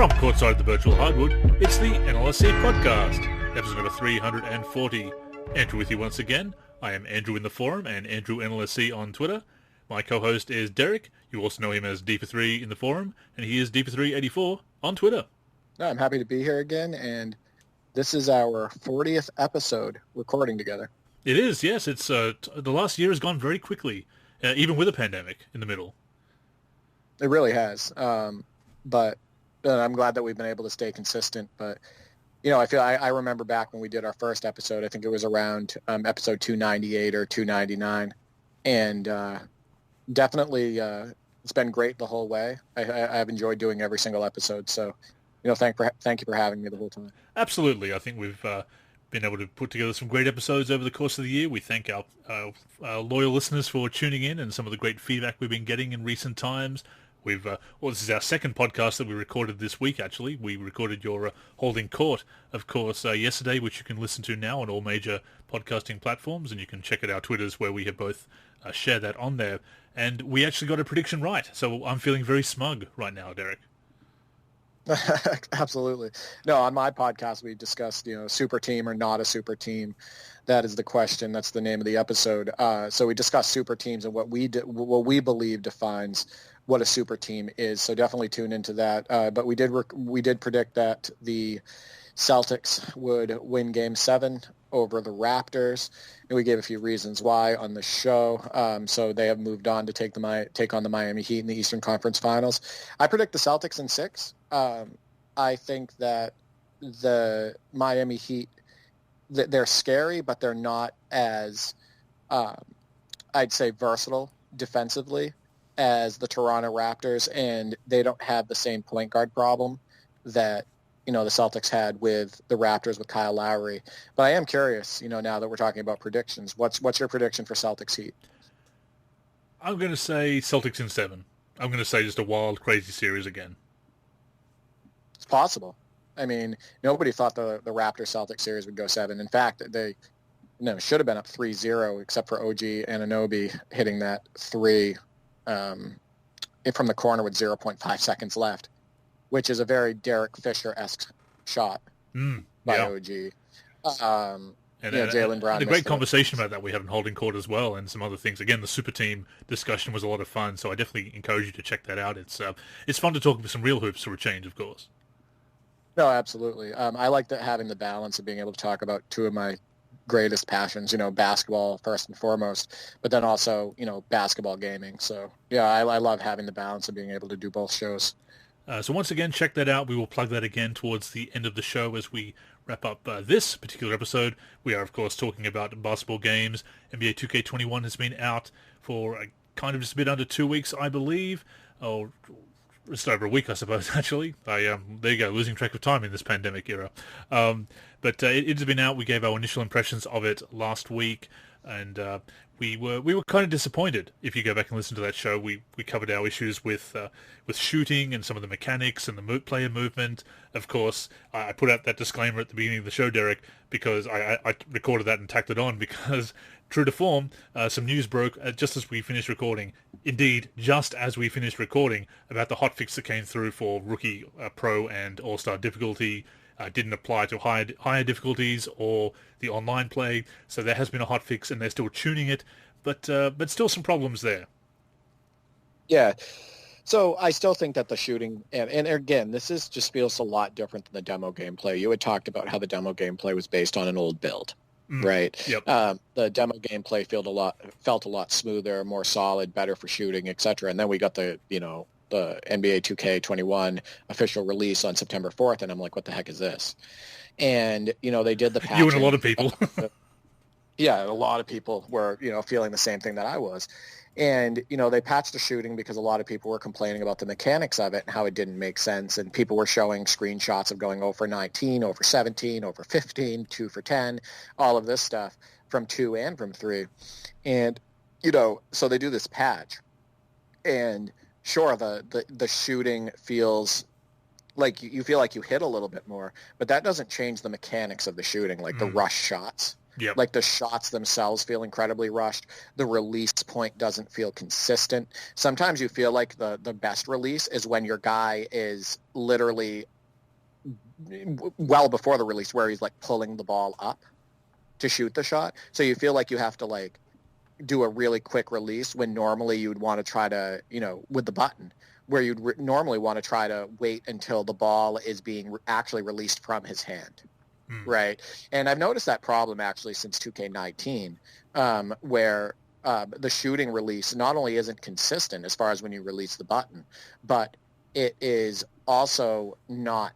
From courtside of the virtual hardwood, it's the NLSC podcast, episode number 340. Andrew with you once again. I am Andrew in the forum and Andrew NLSC on Twitter. My co-host is Derek. You also know him as D43 in the forum, and he is D4384 on Twitter. I'm happy to be here again, and this is our 40th episode recording together. It is, yes. It's the last year has gone very quickly, even with a pandemic in the middle. It really has, but I'm glad that we've been able to stay consistent. But you know, I remember back when we did our first episode. I think it was around episode 298 or 299, and definitely it's been great the whole way. I've enjoyed doing every single episode. So, you know, thank you for having me the whole time. Absolutely, I think we've been able to put together some great episodes over the course of the year. We thank our loyal listeners for tuning in and some of the great feedback we've been getting in recent times. We've this is our second podcast that we recorded this week, actually. We recorded your Holding Court, of course, yesterday, which you can listen to now on all major podcasting platforms, and you can check out our Twitters where we have both shared that on there. And we actually got a prediction right, so I'm feeling very smug right now, Derek. Absolutely. No, on my podcast, we discussed, you know, super team or not a super team. That is the question. That's the name of the episode. So we discussed super teams and what we believe defines what a super team is. So definitely tune into that. But we did predict that the Celtics would win Game 7 over the Raptors, and we gave a few reasons why on the show. So they have moved on to take on the Miami Heat in the Eastern Conference Finals. I predict the Celtics in 6. I think that the Miami Heat, they're scary, but they're not as, I'd say, versatile defensively as the Toronto Raptors, and they don't have the same point guard problem that, you know, the Celtics had with the Raptors with Kyle Lowry. But I am curious, you know, now that we're talking about predictions, what's your prediction for Celtics Heat? I'm going to say Celtics in 7. I'm going to say just a wild, crazy series again. It's possible. I mean, nobody thought the Raptors-Celtics series would go 7. In fact, they should have been up 3-0, except for OG Anunoby hitting that 3 from the corner with 0.5 seconds left, which is a very Derek Fisher-esque shot by OG. And Jaylen Brown. And a great conversation about that we have in Holding Court as well, and some other things. Again, the super team discussion was a lot of fun, so I definitely encourage you to check that out. It's fun to talk about some real hoops for a change, of course. No, absolutely. I like having the balance of being able to talk about two of my greatest passions, you know, basketball first and foremost, but then also, you know, basketball gaming. So, yeah, I love having the balance of being able to do both shows. So once again, check that out. We will plug that again towards the end of the show as we wrap up this particular episode. We are, of course, talking about basketball games. NBA 2K21 has been out for kind of just a bit under 2 weeks, I believe. Or just over a week, I suppose, actually. There you go, losing track of time in this pandemic era. But it has been out. We gave our initial impressions of it last week, and we were kind of disappointed. If you go back and listen to that show, we covered our issues with shooting and some of the mechanics and the player movement. Of course, I put out that disclaimer at the beginning of the show, Derek, because I recorded that and tacked it on because, true to form, some news broke just as we finished recording. Indeed, just as we finished recording, about the hotfix that came through for Rookie, Pro, and All-Star difficulty. Didn't apply to higher difficulties or the online play, so there has been a hotfix, and they're still tuning it, but still some problems there. Yeah, so I still think that the shooting, and again, this just feels a lot different than the demo gameplay. You had talked about how the demo gameplay was based on an old build, right? Yep. The demo gameplay felt a lot smoother, more solid, better for shooting, etc. And then we got the NBA 2K21 official release on September 4th, and I'm like, what the heck is this? And, you know, they did the patching. You and a lot of people. Yeah, a lot of people were, you know, feeling the same thing that I was. And, you know, they patched the shooting because a lot of people were complaining about the mechanics of it and how it didn't make sense. And people were showing screenshots of going 0 for 19, 0 for 17, 0 for 15, 2 for 10, all of this stuff from 2 and from 3. And, you know, so they do this patch. And sure, the shooting feels like you feel like you hit a little bit more, but that doesn't change the mechanics of the shooting, like the rush shots. Yep. Like the shots themselves feel incredibly rushed. The release point doesn't feel consistent. Sometimes you feel like the best release is when your guy is literally well before the release where he's like pulling the ball up to shoot the shot. So you feel like you have to like do a really quick release when normally you would want to try to, with the button, where you'd normally want to try to wait until the ball is being actually released from his hand. Right. And I've noticed that problem actually since 2K19, where the shooting release not only isn't consistent as far as when you release the button, but it is also not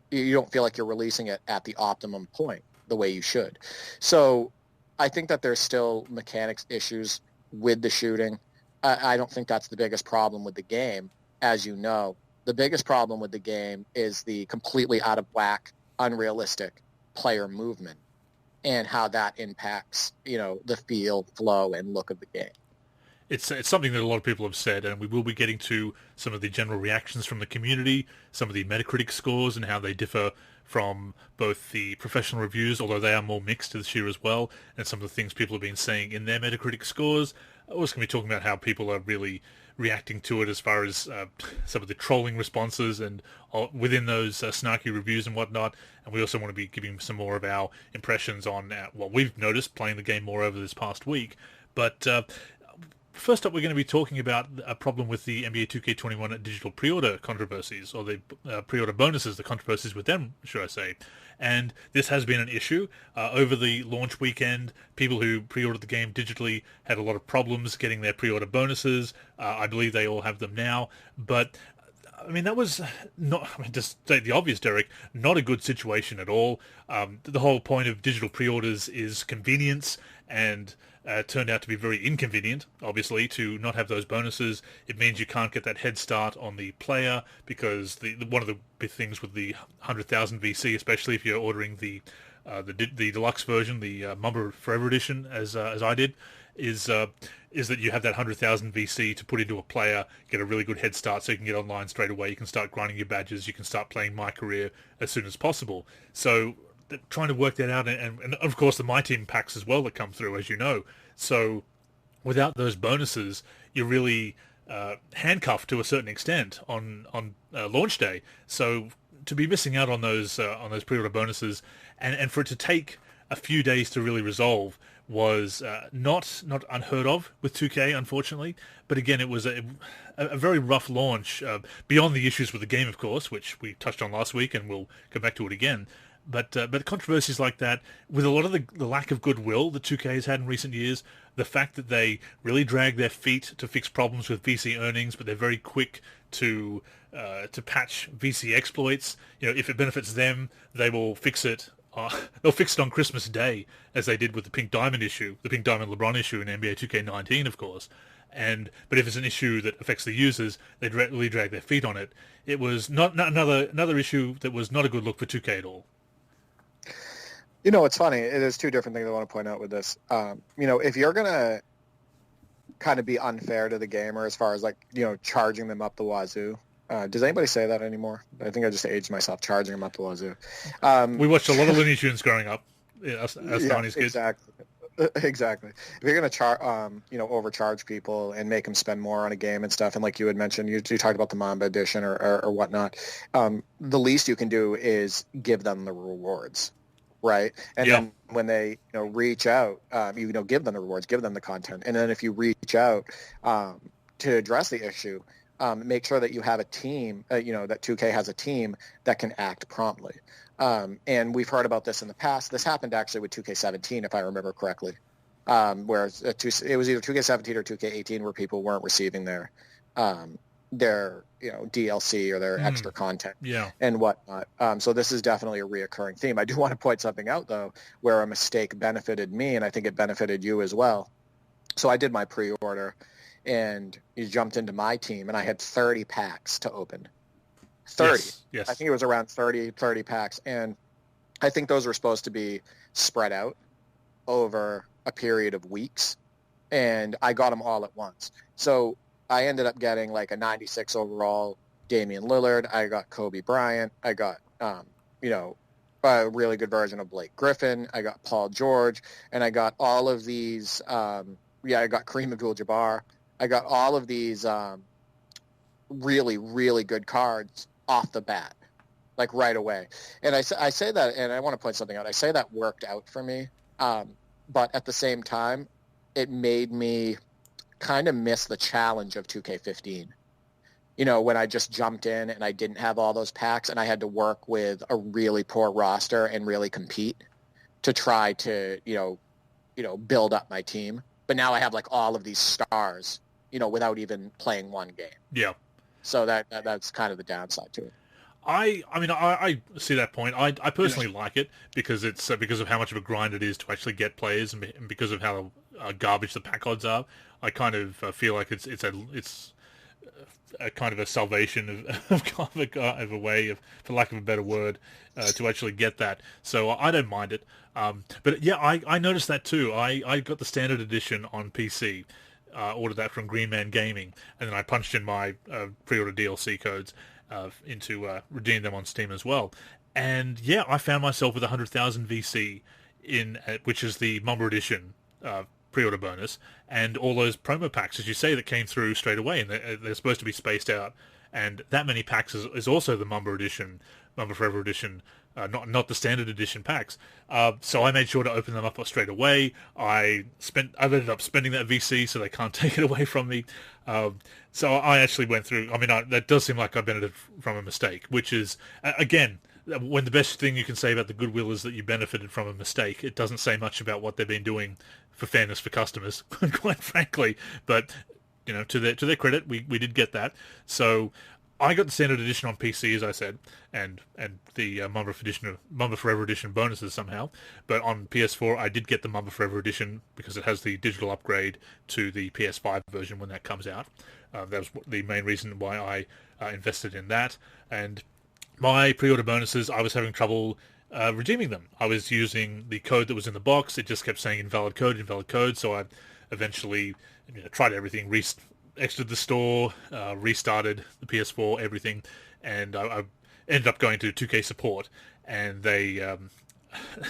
you don't feel like you're releasing it at the optimum point the way you should. So I think that there's still mechanics issues with the shooting. I don't think that's the biggest problem with the game. As you know, the biggest problem with the game is the completely out of whack, unrealistic player movement and how that impacts, the feel, flow, and look of the game. It's something that a lot of people have said, and we will be getting to some of the general reactions from the community, some of the Metacritic scores and how they differ from both the professional reviews, although they are more mixed this year as well, and some of the things people have been saying in their Metacritic scores. I was going to be talking about how people are really reacting to it as far as some of the trolling responses and within those snarky reviews and whatnot. And we also want to be giving some more of our impressions on what we've noticed playing the game more over this past week. But first up, we're going to be talking about a problem with the NBA 2K21 digital pre-order controversies, or the pre-order bonuses, the controversies with them, should I say. And this has been an issue. Over the launch weekend, people who pre-ordered the game digitally had a lot of problems getting their pre-order bonuses. I believe they all have them now. But, I mean, that was not, just state the obvious, Derek, not a good situation at all. The whole point of digital pre-orders is convenience, and turned out to be very inconvenient, obviously, to not have those bonuses. It means you can't get that head start on the player, because one of the big things with the 100,000 VC, especially if you're ordering the deluxe version, the Mamba Forever edition, as I did, is that you have that 100,000 VC to put into a player, get a really good head start so you can get online straight away, you can start grinding your badges, you can start playing My Career as soon as possible. So trying to work that out, and of course the My Team packs as well that come through, as you know. So without those bonuses, you're really handcuffed to a certain extent on launch day. So to be missing out on those pre-order bonuses, and for it to take a few days to really resolve was not unheard of with 2K, unfortunately. But again, it was a very rough launch, beyond the issues with the game, of course, which we touched on last week, and we'll come back to it again. But controversies like that, with a lot of the lack of goodwill that 2K has had in recent years, the fact that they really drag their feet to fix problems with VC earnings, but they're very quick to patch VC exploits. If it benefits them, they will fix it. They'll fix it on Christmas Day, as they did with the Pink Diamond issue, the Pink Diamond LeBron issue in NBA 2K19, of course. But if it's an issue that affects the users, they really drag their feet on it. It was not another issue that was not a good look for 2K at all. It's funny. There's two different things I want to point out with this. If you're going to kind of be unfair to the gamer as far as charging them up the wazoo, does anybody say that anymore? I think I just aged myself, charging them up the wazoo. We watched a lot of Looney Tunes growing up, us 90s kids. Exactly. If you're going to overcharge people and make them spend more on a game and stuff, and like you had mentioned, you talked about the Mamba edition or whatnot, the least you can do is give them the rewards. Right. And then when they, reach out, give them the rewards, give them the content. And then if you reach out to address the issue, make sure that you have a team, that 2K has a team that can act promptly. And we've heard about this in the past. This happened actually with 2K17, if I remember correctly, where it was either 2K17 or 2K18 where people weren't receiving their DLC or their extra content and whatnot. So this is definitely a reoccurring theme. I do want to point something out, though, where a mistake benefited me, and I think it benefited you as well. So I did my pre-order, and you jumped into my team, and I had 30 packs to open. 30. Yes. I think it was around 30 packs, and I think those were supposed to be spread out over a period of weeks, and I got them all at once. So I ended up getting a 96 overall Damian Lillard. I got Kobe Bryant. I got, a really good version of Blake Griffin. I got Paul George, and I got all of these. I got Kareem Abdul-Jabbar. I got all of these really, really good cards off the bat, like right away. And I say that, and I want to point something out. I say that worked out for me, but at the same time, it made me kind of miss the challenge of 2K15. You know, when I just jumped in and I didn't have all those packs and I had to work with a really poor roster and really compete to try to, build up my team. But now I have like all of these stars, without even playing one game. Yeah. So that's kind of the downside to it. I see that point. I personally like it because it's because of how much of a grind it is to actually get players, and because of how garbage the pack odds are. I kind of feel like it's a kind of a salvation of a way of, for lack of a better word, to actually get that. So I don't mind it. But yeah, I noticed that too. I got the standard edition on PC. Ordered that from Green Man Gaming, and then I punched in my pre-order DLC codes into redeem them on Steam as well. And yeah, I found myself with 100,000 VC which is the Mamba Edition pre-order bonus, and all those promo packs, as you say, that came through straight away, and they're supposed to be spaced out. And that many packs is also the Mamba Edition, Mamba Forever Edition, not the standard edition packs. So I made sure to open them up straight away. I've ended up spending that VC, so they can't take it away from me. So I actually went through. I mean, that does seem like I benefited from a mistake, which is again, when the best thing you can say about the Goodwill is that you benefited from a mistake. It doesn't say much about what they've been doing for fairness for customers, quite frankly. But to their credit, we did get that. So I got the standard edition on PC, as I said, and the Mamba Forever Edition bonuses somehow. But on PS4, I did get the Mamba Forever Edition because it has the digital upgrade to the PS5 version when that comes out. That was the main reason why I invested in that. And my pre-order bonuses, I was having trouble redeeming them. I was using the code that was in the box. It just kept saying invalid code. So I eventually tried everything, exited the store, restarted the PS4, everything, and I ended up going to 2K support, and they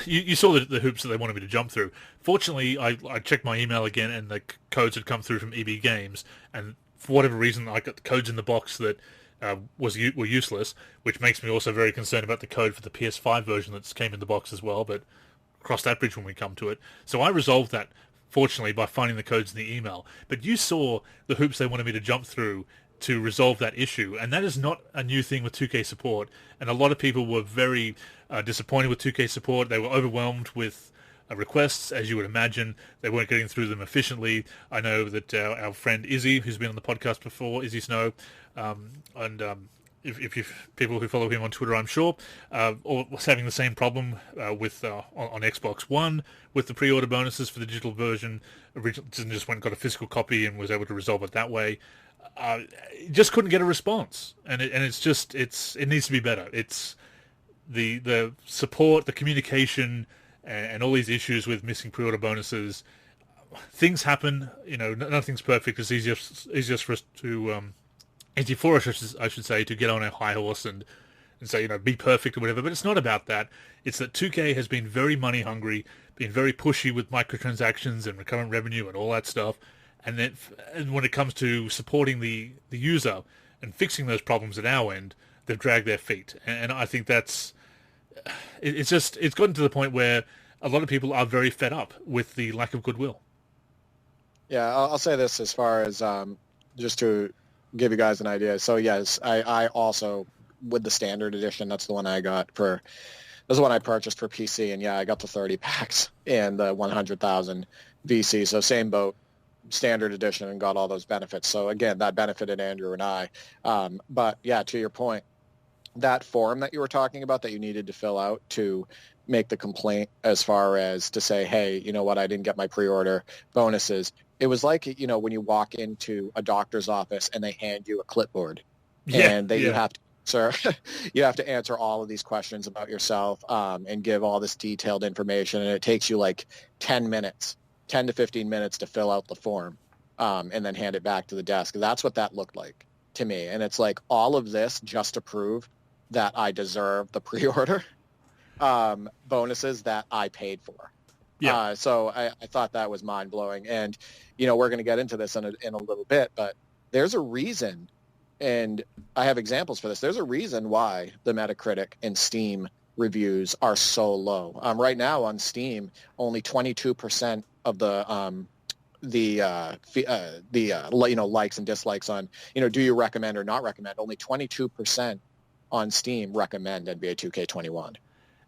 you saw the hoops that they wanted me to jump through. Fortunately, I checked my email again, and the codes had come through from EB Games, and for whatever reason, I got the codes in the box that were useless, which makes me also very concerned about the code for the PS5 version that came in the box as well, but cross that bridge when we come to it. So I resolved that, fortunately, by finding the codes in the email. But you saw the hoops they wanted me to jump through to resolve that issue, and that is not a new thing with 2K support. And a lot of people were very disappointed with 2K support. They were overwhelmed with requests, as you would imagine. They weren't getting through them efficiently. I know that our friend Izzy, who's been on the podcast before, Izzy Snow, if you people who follow him on Twitter, I'm sure, was having the same problem with on Xbox One with the pre-order bonuses for the digital version. Just went and got a physical copy and was able to resolve it that way. Just couldn't get a response, and it needs to be better. It's the support, the communication, and all these issues with missing pre-order bonuses. Things happen. Nothing's perfect. It's easier for us to. Easy for us, I should say, to get on our high horse and say, be perfect or whatever. But it's not about that. It's that 2K has been very money hungry, been very pushy with microtransactions and recurrent revenue and all that stuff. And when it comes to supporting the user and fixing those problems at our end, they've dragged their feet. And I think it's gotten to the point where a lot of people are very fed up with the lack of goodwill. Yeah, I'll say this as far as just to give you guys an idea. So yes, I also, with the standard edition, that's the one I got that's the one I purchased for PC, and yeah, I got the 30 packs and the 100,000 VC. So same boat, standard edition, and got all those benefits. So again, that benefited Andrew and I. But yeah, to your point, that form that you were talking about that you needed to fill out to make the complaint as far as to say, hey, you know what, I didn't get my pre-order bonuses. It was like, when you walk into a doctor's office and they hand you a clipboard, and you have to answer all of these questions about yourself and give all this detailed information, and it takes you like 10 to 15 minutes to fill out the form and then hand it back to the desk. That's what that looked like to me. And it's like all of this just to prove that I deserve the pre-order. bonuses that I paid for. Yeah. So I thought that was mind blowing. And, you know, we're going to get into this in a little bit, but there's a reason, and I have examples for this. There's a reason why the Metacritic and Steam reviews are so low. Right now on Steam, only 22% of the likes and dislikes on, you know, do you recommend or not recommend? Only 22% on Steam recommend NBA 2K21.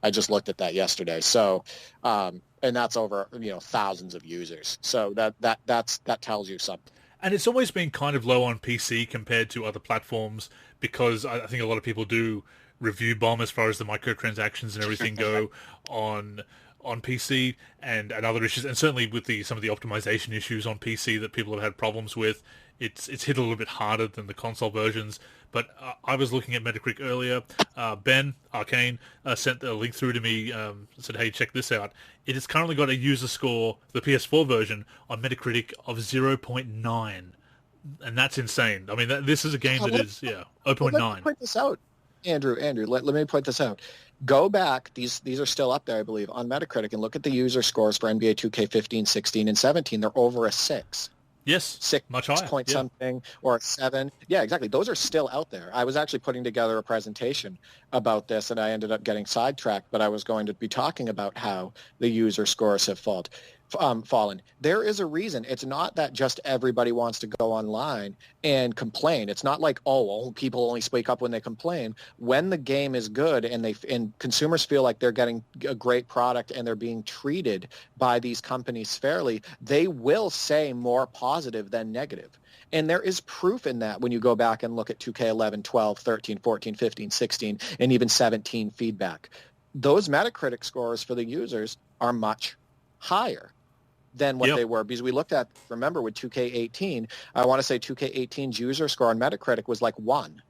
I just looked at that yesterday. So, and that's over, you know, thousands of users. So that tells you something. And it's always been kind of low on PC compared to other platforms, because I think a lot of people do review bomb as far as the microtransactions and everything go on PC and other issues, and certainly with some of the optimization issues on PC that people have had problems with, it's hit a little bit harder than the console versions. But I was looking at Metacritic earlier. Ben Arcane sent a link through to me, said, hey, check this out. It has currently got a user score, the PS4 version, on Metacritic of 0.9. And that's insane. I mean, this is a game that is, 0.9. Let me point this out, Andrew, let me point this out. Go back, these are still up there, I believe, on Metacritic, and look at the user scores for NBA 2K15, 16, and 17. They're over a 6. Yes, 6 much higher. Point something, or a 7. Yeah, exactly. Those are still out there. I was actually putting together a presentation about this, and I ended up getting sidetracked, but I was going to be talking about how the user scores have fallen. There is a reason. It's not that just everybody wants to go online and complain. It's not like, people only speak up when they complain. When the game is good and consumers feel like they're getting a great product and they're being treated by these companies fairly, they will say more positive than negative. And there is proof in that when you go back and look at 2K11, 12, 13, 14, 15, 16, and even 17 feedback. Those Metacritic scores for the users are much higher than what they were, because we looked at, remember, with 2K18, I want to say 2K18's user score on Metacritic was like 1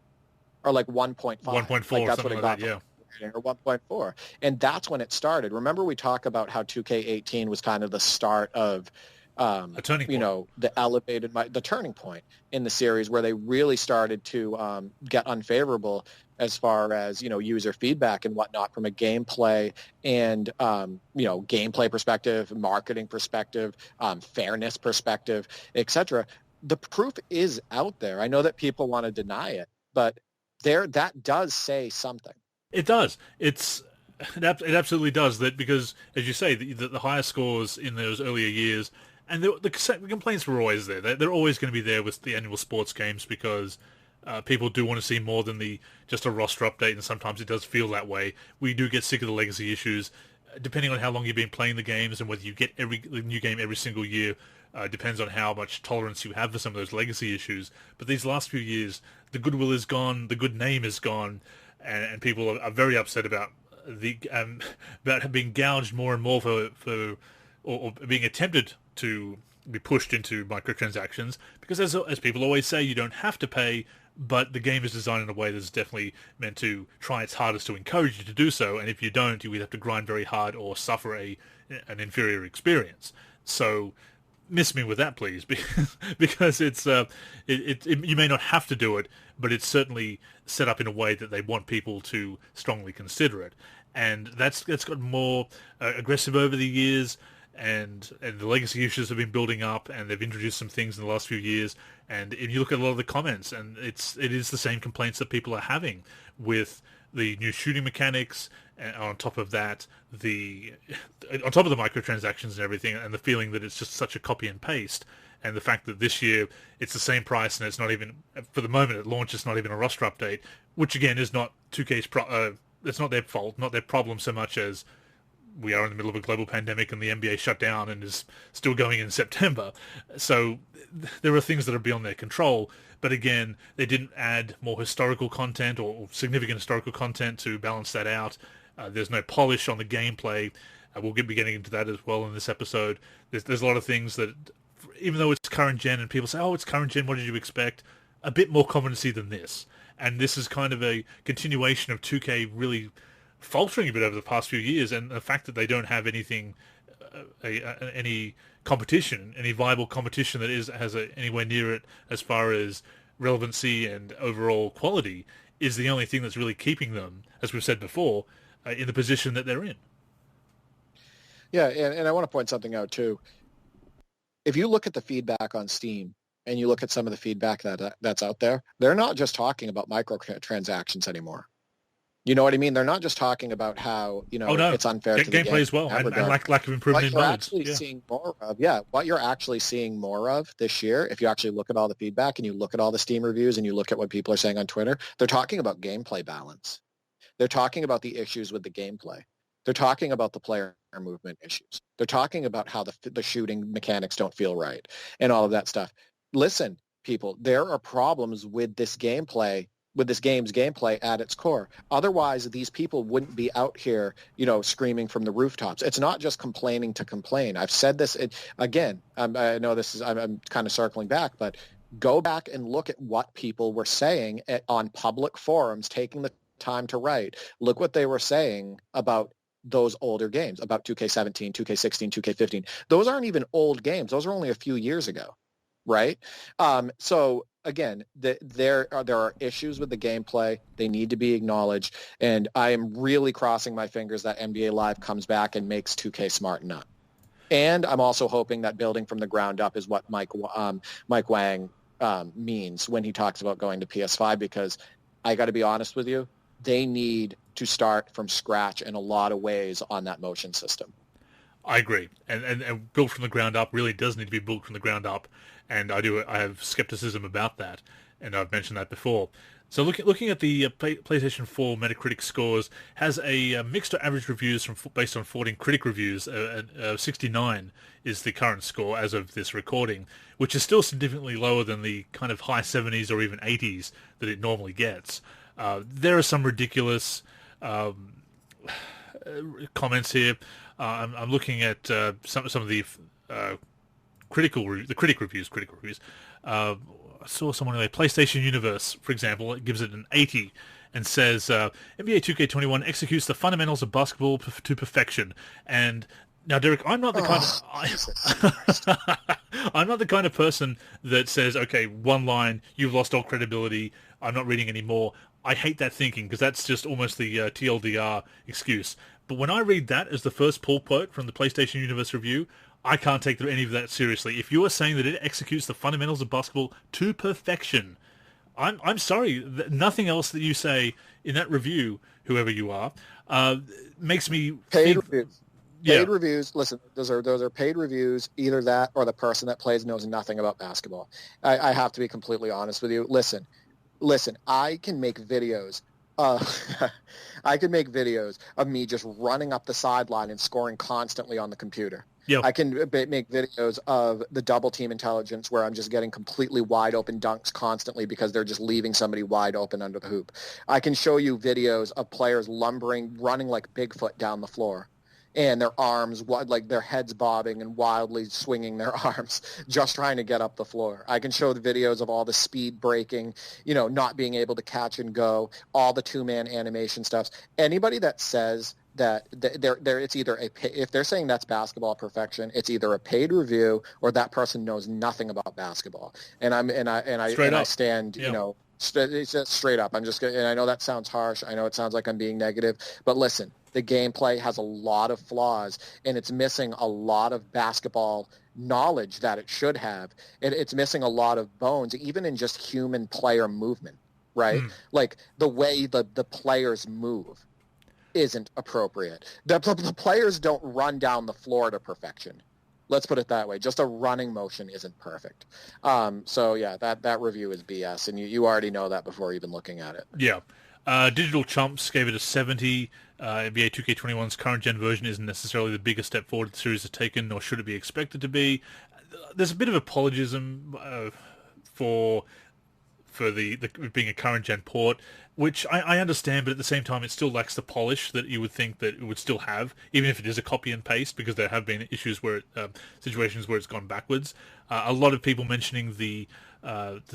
or like 1.5. 1.4, like that's something what it like got, that, or 1.4. And that's when it started. Remember, we talk about how 2K18 was kind of the start of a turning point. You know, the turning point in the series, where they really started to get unfavorable as far as, you know, user feedback and whatnot from a gameplay and, you know, gameplay perspective, marketing perspective, fairness perspective, etc. The proof is out there. I know that people want to deny it, but that does say something. It does. It absolutely does, that, because, as you say, the higher scores in those earlier years, and the complaints were always there. They're always going to be there with the annual sports games, because people do want to see more than just a roster update, and sometimes it does feel that way. We do get sick of the legacy issues. Depending on how long you've been playing the games and whether you get every new game every single year, depends on how much tolerance you have for some of those legacy issues. But these last few years, the goodwill is gone, the good name is gone, and people are very upset about about being gouged more and more for or being attempted to be pushed into microtransactions, because as people always say, you don't have to pay, but the game is designed in a way that's definitely meant to try its hardest to encourage you to do so, and if you don't, you either have to grind very hard or suffer an inferior experience. So miss me with that, please, because it's you may not have to do it, but it's certainly set up in a way that they want people to strongly consider it, and that's gotten more aggressive over the years. And the legacy issues have been building up, and they've introduced some things in the last few years. And if you look at a lot of the comments, and it is the same complaints that people are having with the new shooting mechanics, and on top of that, on top of the microtransactions and everything, and the feeling that it's just such a copy and paste, and the fact that this year it's the same price, and it's not even, for the moment at launch, it's not even a roster update, which again is not 2K's it's not their fault, not their problem so much as we are in the middle of a global pandemic and the NBA shut down and is still going in September. So there are things that are beyond their control. But again, they didn't add more historical content or significant historical content to balance that out. There's no polish on the gameplay. We'll be getting into that as well in this episode. There's a lot of things that, even though it's current gen and people say, oh, it's current gen, what did you expect? A bit more competency than this. And this is kind of a continuation of 2K really faltering a bit over the past few years, and the fact that they don't have anything, any competition, any viable competition that has anywhere near it as far as relevancy and overall quality, is the only thing that's really keeping them, as we've said before, in the position that they're in. Yeah, and I want to point something out too. If you look at the feedback on Steam and you look at some of the feedback that's out there, they're not just talking about microtransactions anymore. You know what I mean? They're not just talking about how, Oh no, it's unfair to the gameplay game as well, and lack of improvement in modes. What you're actually seeing more of this year, if you actually look at all the feedback and you look at all the Steam reviews and you look at what people are saying on Twitter, they're talking about gameplay balance. They're talking about the issues with the gameplay. They're talking about the player movement issues. They're talking about how the shooting mechanics don't feel right and all of that stuff. Listen, people, there are problems with this gameplay, with this game's gameplay at its core. Otherwise, these people wouldn't be out here, screaming from the rooftops. It's not just complaining to complain. I've said this again. I know I'm kind of circling back, but go back and look at what people were saying on public forums, taking the time to write. Look what they were saying about those older games, about 2K17, 2K16, 2K15. Those aren't even old games. Those are only a few years ago, right? So again, there are issues with the gameplay. They need to be acknowledged, and I am really crossing my fingers that NBA Live comes back and makes 2K smarten up. And I'm also hoping that building from the ground up is what Mike Wang means when he talks about going to PS5, because I got to be honest with you, they need to start from scratch in a lot of ways on that motion system. I agree, and built from the ground up really does need to be built from the ground up, and I have skepticism about that, and I've mentioned that before. So looking at the PlayStation 4 Metacritic scores, has a mixed or average reviews based on 14 critic reviews. 69 is the current score as of this recording, which is still significantly lower than the kind of high 70s or even 80s that it normally gets. There are some ridiculous comments here. I'm looking at some of the critic reviews. I saw someone in a PlayStation Universe, for example, it gives it an 80 and says NBA 2K21 executes the fundamentals of basketball to perfection. And now, Derek, I'm not the I'm not the kind of person that says, okay, one line, you've lost all credibility, I'm not reading anymore. I hate that thinking, because that's just almost the TLDR excuse. But when I read that as the first pull quote from the PlayStation Universe review, I can't take any of that seriously. If you are saying that it executes the fundamentals of basketball to perfection, I'm sorry. Nothing else that you say in that review, whoever you are, makes me paid reviews. Paid reviews. Listen, those are paid reviews. Either that or the person that plays knows nothing about basketball. I have to be completely honest with you. Listen. I can make videos. I can make videos of me just running up the sideline and scoring constantly on the computer. Yep. I can make videos of the double team intelligence where I'm just getting completely wide open dunks constantly because they're just leaving somebody wide open under the hoop. I can show you videos of players running like Bigfoot down the floor, and their arms, like their heads bobbing and wildly swinging their arms, just trying to get up the floor. I can show the videos of all the speed breaking, not being able to catch and go, all the two-man animation stuffs. Anybody that says that it's either if they're saying that's basketball perfection, it's either a paid review or that person knows nothing about basketball. And I stand, it's just straight up. And I know that sounds harsh. I know it sounds like I'm being negative, but listen, the gameplay has a lot of flaws, and it's missing a lot of basketball knowledge that it should have. It's missing a lot of bones, even in just human player movement, right? Like the way the players move isn't appropriate. The players don't run down the floor to perfection. Let's put it that way. Just a running motion isn't perfect. So yeah, that review is BS, and you already know that before even looking at it. Yeah. Digital Chumps gave it a 70. NBA 2K21's current gen version isn't necessarily the biggest step forward the series has taken, nor should it be expected to be. There's a bit of apologism for the being a current gen port, which I understand, but at the same time it still lacks the polish that you would think that it would still have, even if it is a copy and paste, because there have been issues where situations where it's gone backwards. A lot of people mentioning the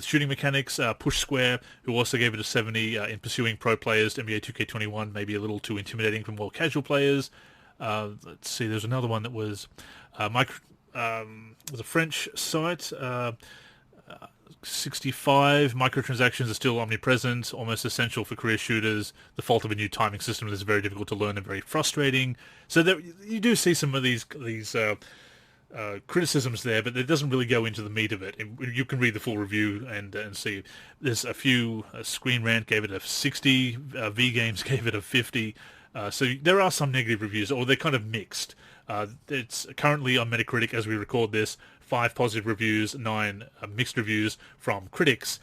shooting mechanics. Push Square, who also gave it a 70 in pursuing pro players. NBA 2K21 maybe a little too intimidating for more casual players. Let's see, there's another one that was was a French site. 65, microtransactions are still omnipresent, almost essential for career shooters. The fault of a new timing system is very difficult to learn and very frustrating. So there, you do see some of these criticisms there, but it doesn't really go into the meat of it. You can read the full review and see. There's a few. Screen Rant gave it a 60. V Games gave it a 50. So there are some negative reviews, or they're kind of mixed. It's currently on Metacritic as we record this. 5 positive reviews, 9 mixed reviews from critics.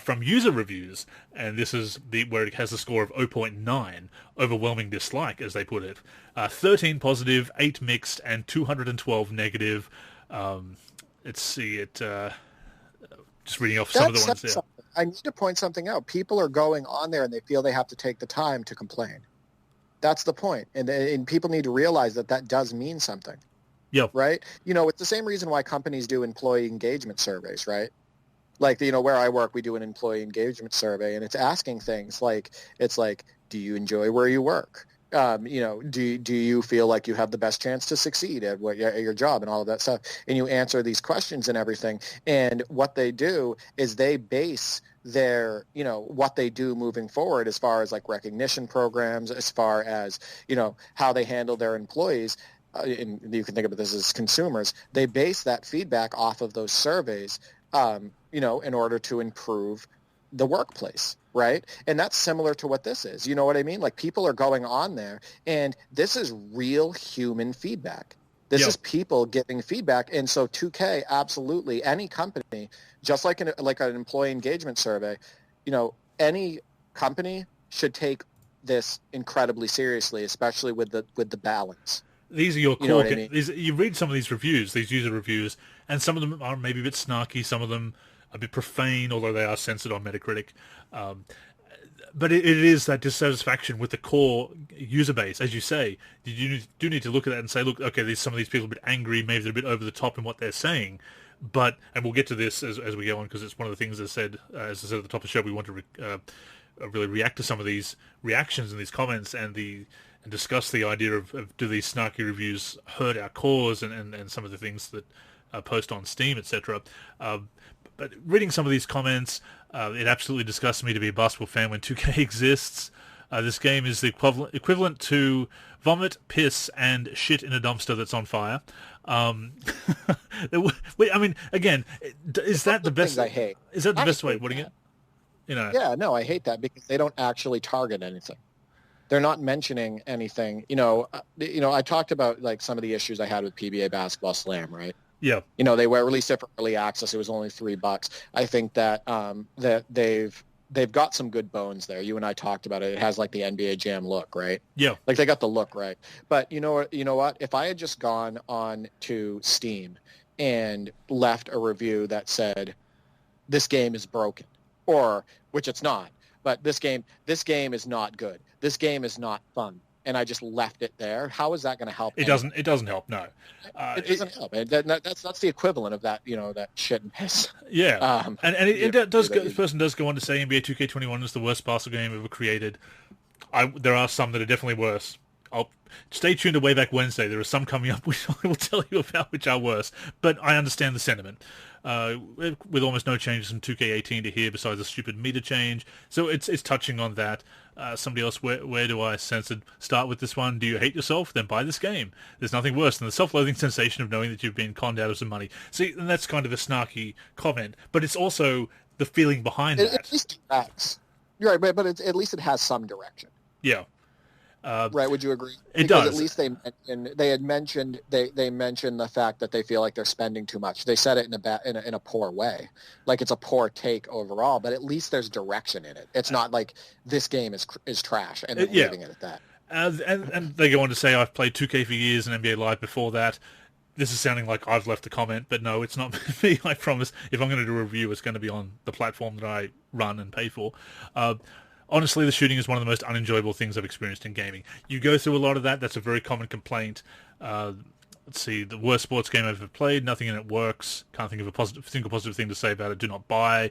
From user reviews, and this is where it has a score of 0.9, overwhelming dislike, as they put it. 13 positive, 8 mixed, and 212 negative. Let's see it. Just reading off some of the ones there. I need to point something out. People are going on there and they feel they have to take the time to complain. That's the point. And people need to realize that does mean something. Yeah. Right? It's the same reason why companies do employee engagement surveys, right? Like, where I work, we do an employee engagement survey, and it's asking things like, do you enjoy where you work? Do you feel like you have the best chance to succeed at your job and all of that stuff? And you answer these questions and everything. And what they do is they base their, what they do moving forward as far as like recognition programs, as far as, how they handle their employees. And you can think of this as consumers. They base that feedback off of those surveys, in order to improve the workplace, right? And that's similar to what this is. You know what I mean? Like, people are going on there, and this is real human feedback. This is people giving feedback. And so 2K, absolutely, any company, just like an employee engagement survey, any company should take this incredibly seriously, especially with the balance. These are your core. You know what I mean? You read some of these reviews, these user reviews, and some of them are maybe a bit snarky, some of them a bit profane, although they are censored on Metacritic. But it is that dissatisfaction with the core user base, as you say. You do need to look at that and say, look, okay, some of these people are a bit angry, maybe they're a bit over the top in what they're saying. But, and we'll get to this as we go on, because it's one of the things as I said at the top of the show, we want to really react to some of these reactions and these comments and discuss the idea of do these snarky reviews hurt our cause and some of the things that post on Steam, etc. But reading some of these comments, it absolutely disgusts me to be a basketball fan when 2K exists. This game is the equivalent to vomit, piss, and shit in a dumpster that's on fire. I mean, again, is that the best? I hate. Is that the best way of putting it? Yeah, no, I hate that because they don't actually target anything. They're not mentioning anything. I talked about like some of the issues I had with PBA Basketball Slam, right? Yeah. They released it for early access. It was only $3. I think that that they've got some good bones there. You and I talked about it. It has like the NBA Jam look, right? Yeah. Like they got the look right. But you know what? If I had just gone on to Steam and left a review that said this game is broken, or which it's not, but this game is not good. This game is not fun. And I just left it there. How is that going to help? It doesn't help. No, it doesn't help. That's the equivalent of that. That shit and piss. Yeah, this person does go on to say NBA 2K21 is the worst basketball game ever created. There are some that are definitely worse. I'll stay tuned to Way Back Wednesday. There are some coming up which I will tell you about which are worse. But I understand the sentiment. With almost no changes from 2K18 to here besides a stupid meter change. So it's touching on that. Somebody else, where do I start with this one? Do you hate yourself? Then buy this game. There's nothing worse than the self-loathing sensation of knowing that you've been conned out of some money. See, and that's kind of a snarky comment, but it's also the feeling behind that. At least it directs. You're right, but at least it has some direction. Yeah. Right? Would you agree? It does. At least they mentioned the fact that they feel like they're spending too much. They said it in a poor way, like it's a poor take overall. But at least there's direction in it. It's not like this game is trash and they're leaving it at that. And they go on to say I've played 2K for years and NBA Live before that. This is sounding like I've left a comment, but no, it's not me. I promise. If I'm going to do a review, it's going to be on the platform that I run and pay for. Honestly, the shooting is one of the most unenjoyable things I've experienced in gaming. You go through a lot of that. That's a very common complaint. Let's see, the worst sports game I've ever played. Nothing in it works. Can't think of a single positive thing to say about it. Do not buy.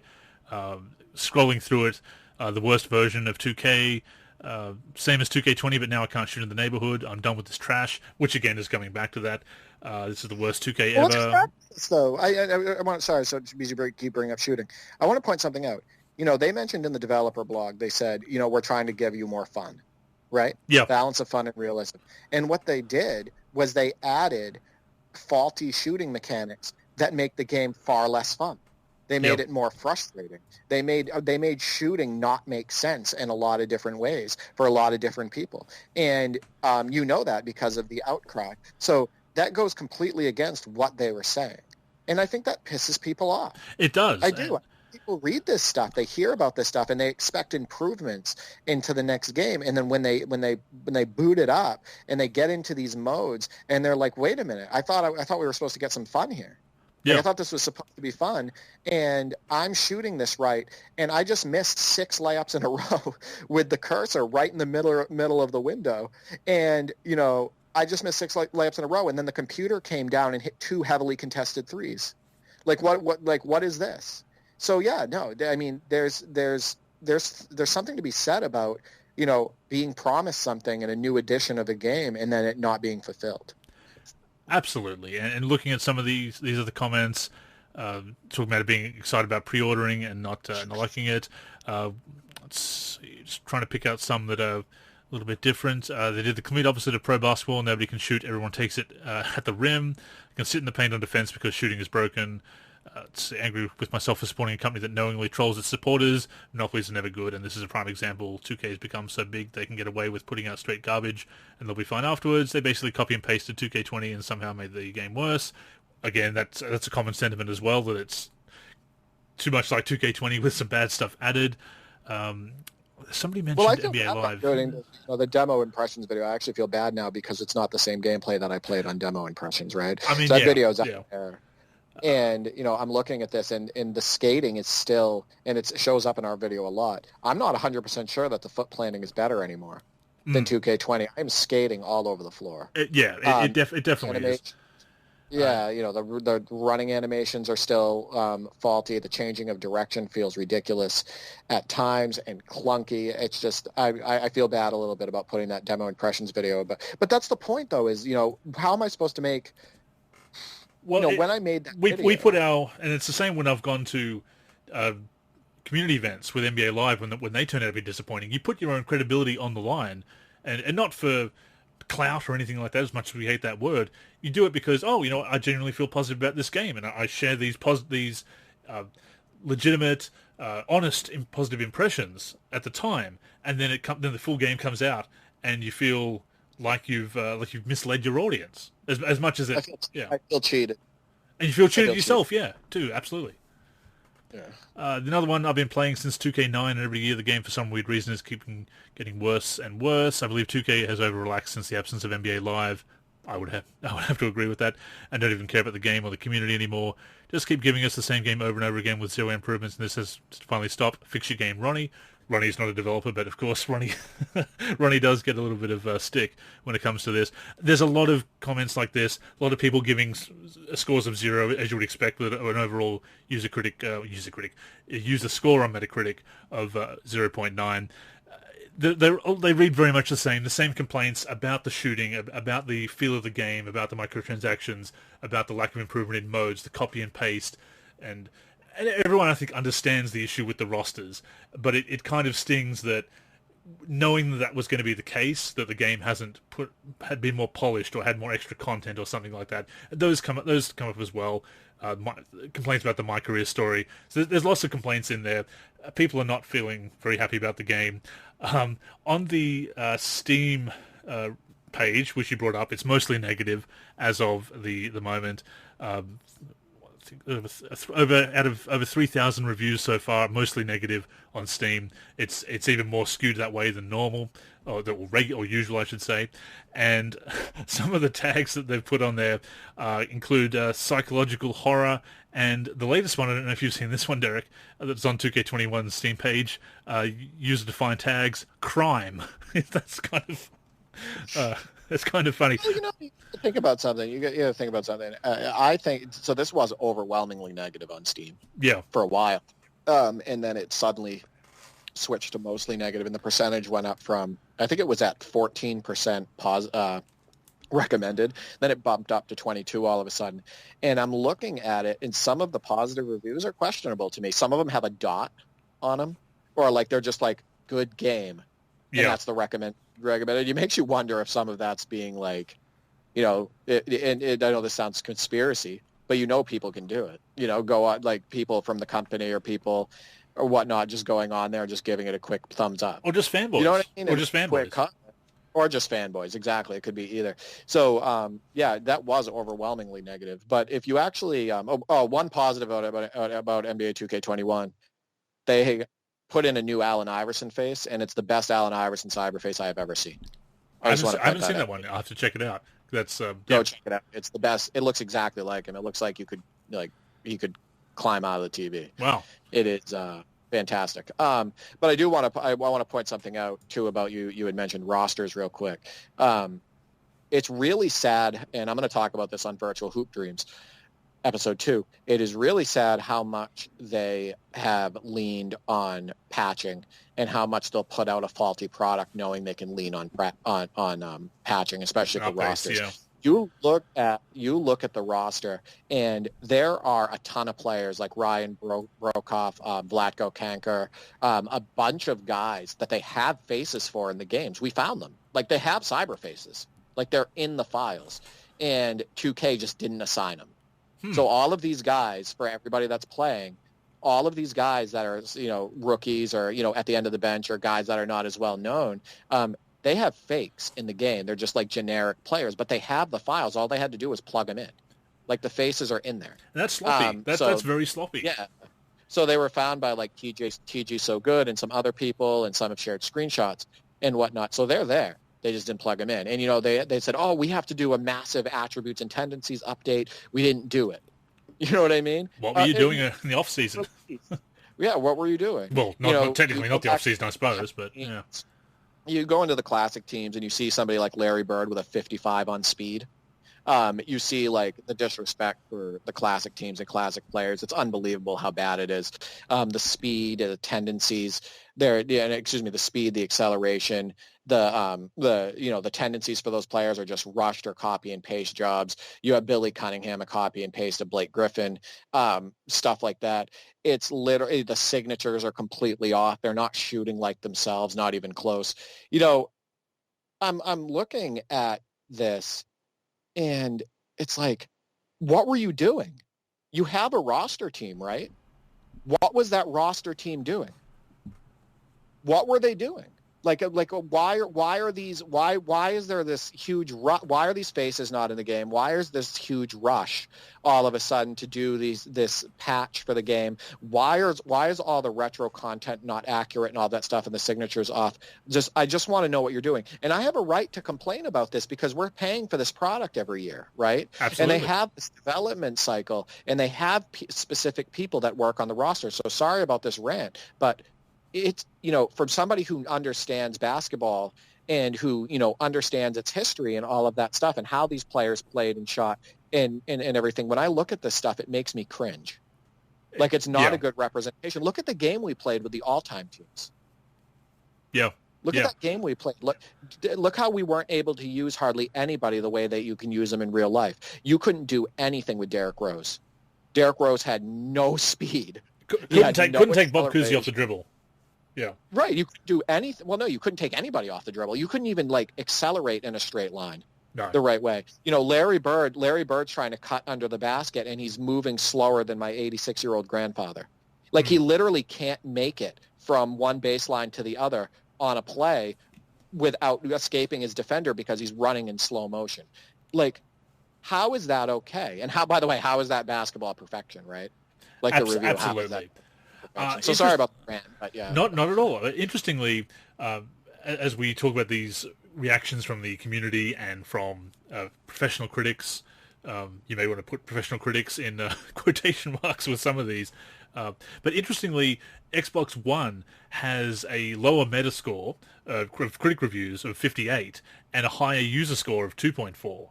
Scrolling through it, the worst version of 2K. Same as 2K20, but now I can't shoot in the neighborhood. I'm done with this trash, which again is coming back to that. This is the worst 2K ever. So I want, sorry, so keep bringing up shooting. I want to point something out. They mentioned in the developer blog, they said, we're trying to give you more fun, right? Yeah. Balance of fun and realism. And what they did was they added faulty shooting mechanics that make the game far less fun. They made it more frustrating. They made shooting not make sense in a lot of different ways for a lot of different people. And that because of the outcry. So that goes completely against what they were saying. And I think that pisses people off. It does. I do. People read this stuff, they hear about this stuff, and they expect improvements into the next game. And then when they boot it up and they get into these modes, and they're like, "Wait a minute! I thought we were supposed to get some fun here. Yeah. I thought this was supposed to be fun, and I'm shooting this right, and I just missed 6 layups in a row with the cursor right in the middle of the window, and I just missed 6 layups in a row, and then the computer came down and hit 2 heavily contested threes. Like what is this?" So yeah, no, I mean, there's something to be said about, being promised something in a new edition of a game and then it not being fulfilled. Absolutely. And looking at some of these are the comments talking about it being excited about pre-ordering and not liking it. Let's see, just trying to pick out some that are a little bit different. They did the complete opposite of pro basketball. Nobody can shoot. Everyone takes it at the rim. You can sit in the paint on defense because shooting is broken. It's angry with myself for supporting a company that knowingly trolls its supporters. Monopolies are never good, and this is a prime example. 2K has become so big they can get away with putting out straight garbage, and they'll be fine afterwards. They basically copy and pasted 2K20 and somehow made the game worse. Again, that's a common sentiment as well, that it's too much like 2K20 with some bad stuff added. Somebody mentioned NBA Live. The demo impressions video, I actually feel bad now because it's not the same gameplay that I played on demo impressions, right? I mean, so that video's out there. And, I'm looking at this, and the skating is still, and it shows up in our video a lot. I'm not 100% sure that the foot planting is better anymore than 2K20. I'm skating all over the floor. It definitely is. Yeah, the running animations are still faulty. The changing of direction feels ridiculous at times and clunky. It's just, I feel bad a little bit about putting that demo impressions video. But that's the point, though, is, how am I supposed to make... Well, when I made that video, we put our, and it's the same when I've gone to community events with NBA Live when they turn out to be disappointing. You put your own credibility on the line, and not for clout or anything like that, as much as we hate that word. You do it because, I genuinely feel positive about this game, and I share these legitimate, honest, positive impressions at the time, and then then the full game comes out, and you feel like you've misled your audience as much as it. I feel cheated, and you feel cheated yourself, too, absolutely. Yeah. Another one I've been playing since 2K9, and every year the game for some weird reason is getting worse and worse. I believe 2K has over-relaxed since the absence of NBA Live. I would have to agree with that, and don't even care about the game or the community anymore. Just keep giving us the same game over and over again with zero improvements, and this has to finally stop. Fix your game, Ronnie. Ronnie's not a developer, but of course Ronnie does get a little bit of stick when it comes to this. There's a lot of comments like this, a lot of people giving scores of 0, as you would expect, with an overall user score on Metacritic of 0.9. They read very much the same complaints about the shooting, about the feel of the game, about the microtransactions, about the lack of improvement in modes, the copy and paste, and everyone, I think, understands the issue with the rosters, but it kind of stings that knowing that was going to be the case, that the game had been more polished or had more extra content or something like that. Those come up as well. Complaints about the My Career story. So there's lots of complaints in there. People are not feeling very happy about the game. On the Steam page, which you brought up, it's mostly negative as of the moment. Out of over 3,000 reviews so far, mostly negative on Steam. It's even more skewed that way than normal, or usual, I should say. And some of the tags that they've put on there include psychological horror, and the latest one, I don't know if you've seen this one, Derek, that's on 2K21's Steam page, user-defined tags, crime. That's kind of... It's kind of funny. Well, think about something. You got to think about something. I think so. This was overwhelmingly negative on Steam. Yeah, for a while, and then it suddenly switched to mostly negative, and the percentage went up from, I think it was at 14% recommended. Then it bumped up to 22 all of a sudden. And I'm looking at it, and some of the positive reviews are questionable to me. Some of them have a dot on them, or like they're just like, good game. And that's the recommended. It makes you wonder if some of that's being like, you know, I know this sounds conspiracy, but you know people can do it. You know, go on, like people from the company or people or whatnot just going on there and just giving it a quick thumbs up. Or just fanboys. You know what I mean? Or just fanboys. Or just fanboys, exactly. It could be either. So, that was overwhelmingly negative. But if you actually, one positive about NBA 2K21, they put in a new Allen Iverson face, and it's the best Allen Iverson cyber face I have ever seen. I haven't seen that one. I'll have to check it out. That's Go check it out. It's the best. It looks exactly like him. It looks like he could climb out of the TV. Wow. It is fantastic. But I do want to point something out too about you had mentioned rosters real quick. It's really sad, and I'm going to talk about this on Virtual Hoop Dreams episode 2. It is really sad how much they have leaned on patching and how much they'll put out a faulty product knowing they can lean on patching, especially for rosters. Yeah. You look at the roster, and there are a ton of players like Ryan Brokoff, Vlatko Kanker, a bunch of guys that they have faces for in the games. We found them. Like, they have cyber faces. Like, they're in the files. And 2K just didn't assign them. So all of these guys, for everybody that's playing, all of these guys that are, you know, rookies or, you know, at the end of the bench or guys that are not as well known, they have fakes in the game. They're just like generic players, but they have the files. All they had to do was plug them in. Like, the faces are in there. And that's sloppy. That's very sloppy. Yeah. So they were found by like TG So Good and some other people, and some have shared screenshots and whatnot. So they're there. They just didn't plug them in. And, you know, they said, oh, we have to do a massive attributes and tendencies update. We didn't do it. You know what I mean? What were you doing in the off-season? Yeah, what were you doing? Well, technically not the off-season, I suppose, but yeah. You go into the classic teams and you see somebody like Larry Bird with a 55 on speed. You see, like, the disrespect for the classic teams and classic players. It's unbelievable how bad it is. The speed, the tendencies, the speed, the acceleration, the tendencies for those players are just rushed or copy and paste jobs. You have Billy Cunningham, a copy and paste of Blake Griffin, stuff like that. It's literally, the signatures are completely off. They're not shooting like themselves, not even close. You know, I'm looking at this, and it's like, what were you doing? You have a roster team, right? What was that roster team doing? What were they doing? Why is there this huge why are these faces not in the game? Why is this huge rush all of a sudden to do this patch for the game? Why is all the retro content not accurate and all that stuff and the signatures off? I just want to know what you're doing. And I have a right to complain about this because we're paying for this product every year, right? Absolutely. And they have this development cycle, and they have specific people that work on the roster. So sorry about this rant, but it's, you know, from somebody who understands basketball and who, you know, understands its history and all of that stuff and how these players played and shot and everything, when I look at this stuff, it makes me cringe. Like, it's not a good representation. Look at the game we played with the all-time teams. Yeah. Look at that game we played. Look how we weren't able to use hardly anybody the way that you can use them in real life. You couldn't do anything with Derrick Rose. Derrick Rose had no speed. Couldn't take Bob Cousy off the dribble. Yeah. Right. You could do anything. Well, no, you couldn't take anybody off the dribble. You couldn't even, like, accelerate in a straight line the right way. You know, Larry Bird's trying to cut under the basket, and he's moving slower than my 86-year-old grandfather. Like, he literally can't make it from one baseline to the other on a play without escaping his defender because he's running in slow motion. Like, how is that okay? And how, by the way, how is that basketball perfection, right? Like, the review. Absolutely. So sorry about the rant, but yeah. Not at all. Interestingly, as we talk about these reactions from the community and from professional critics, you may want to put professional critics in quotation marks with some of these. But interestingly, Xbox One has a lower Metascore of critic reviews of 58 and a higher user score of 2.4,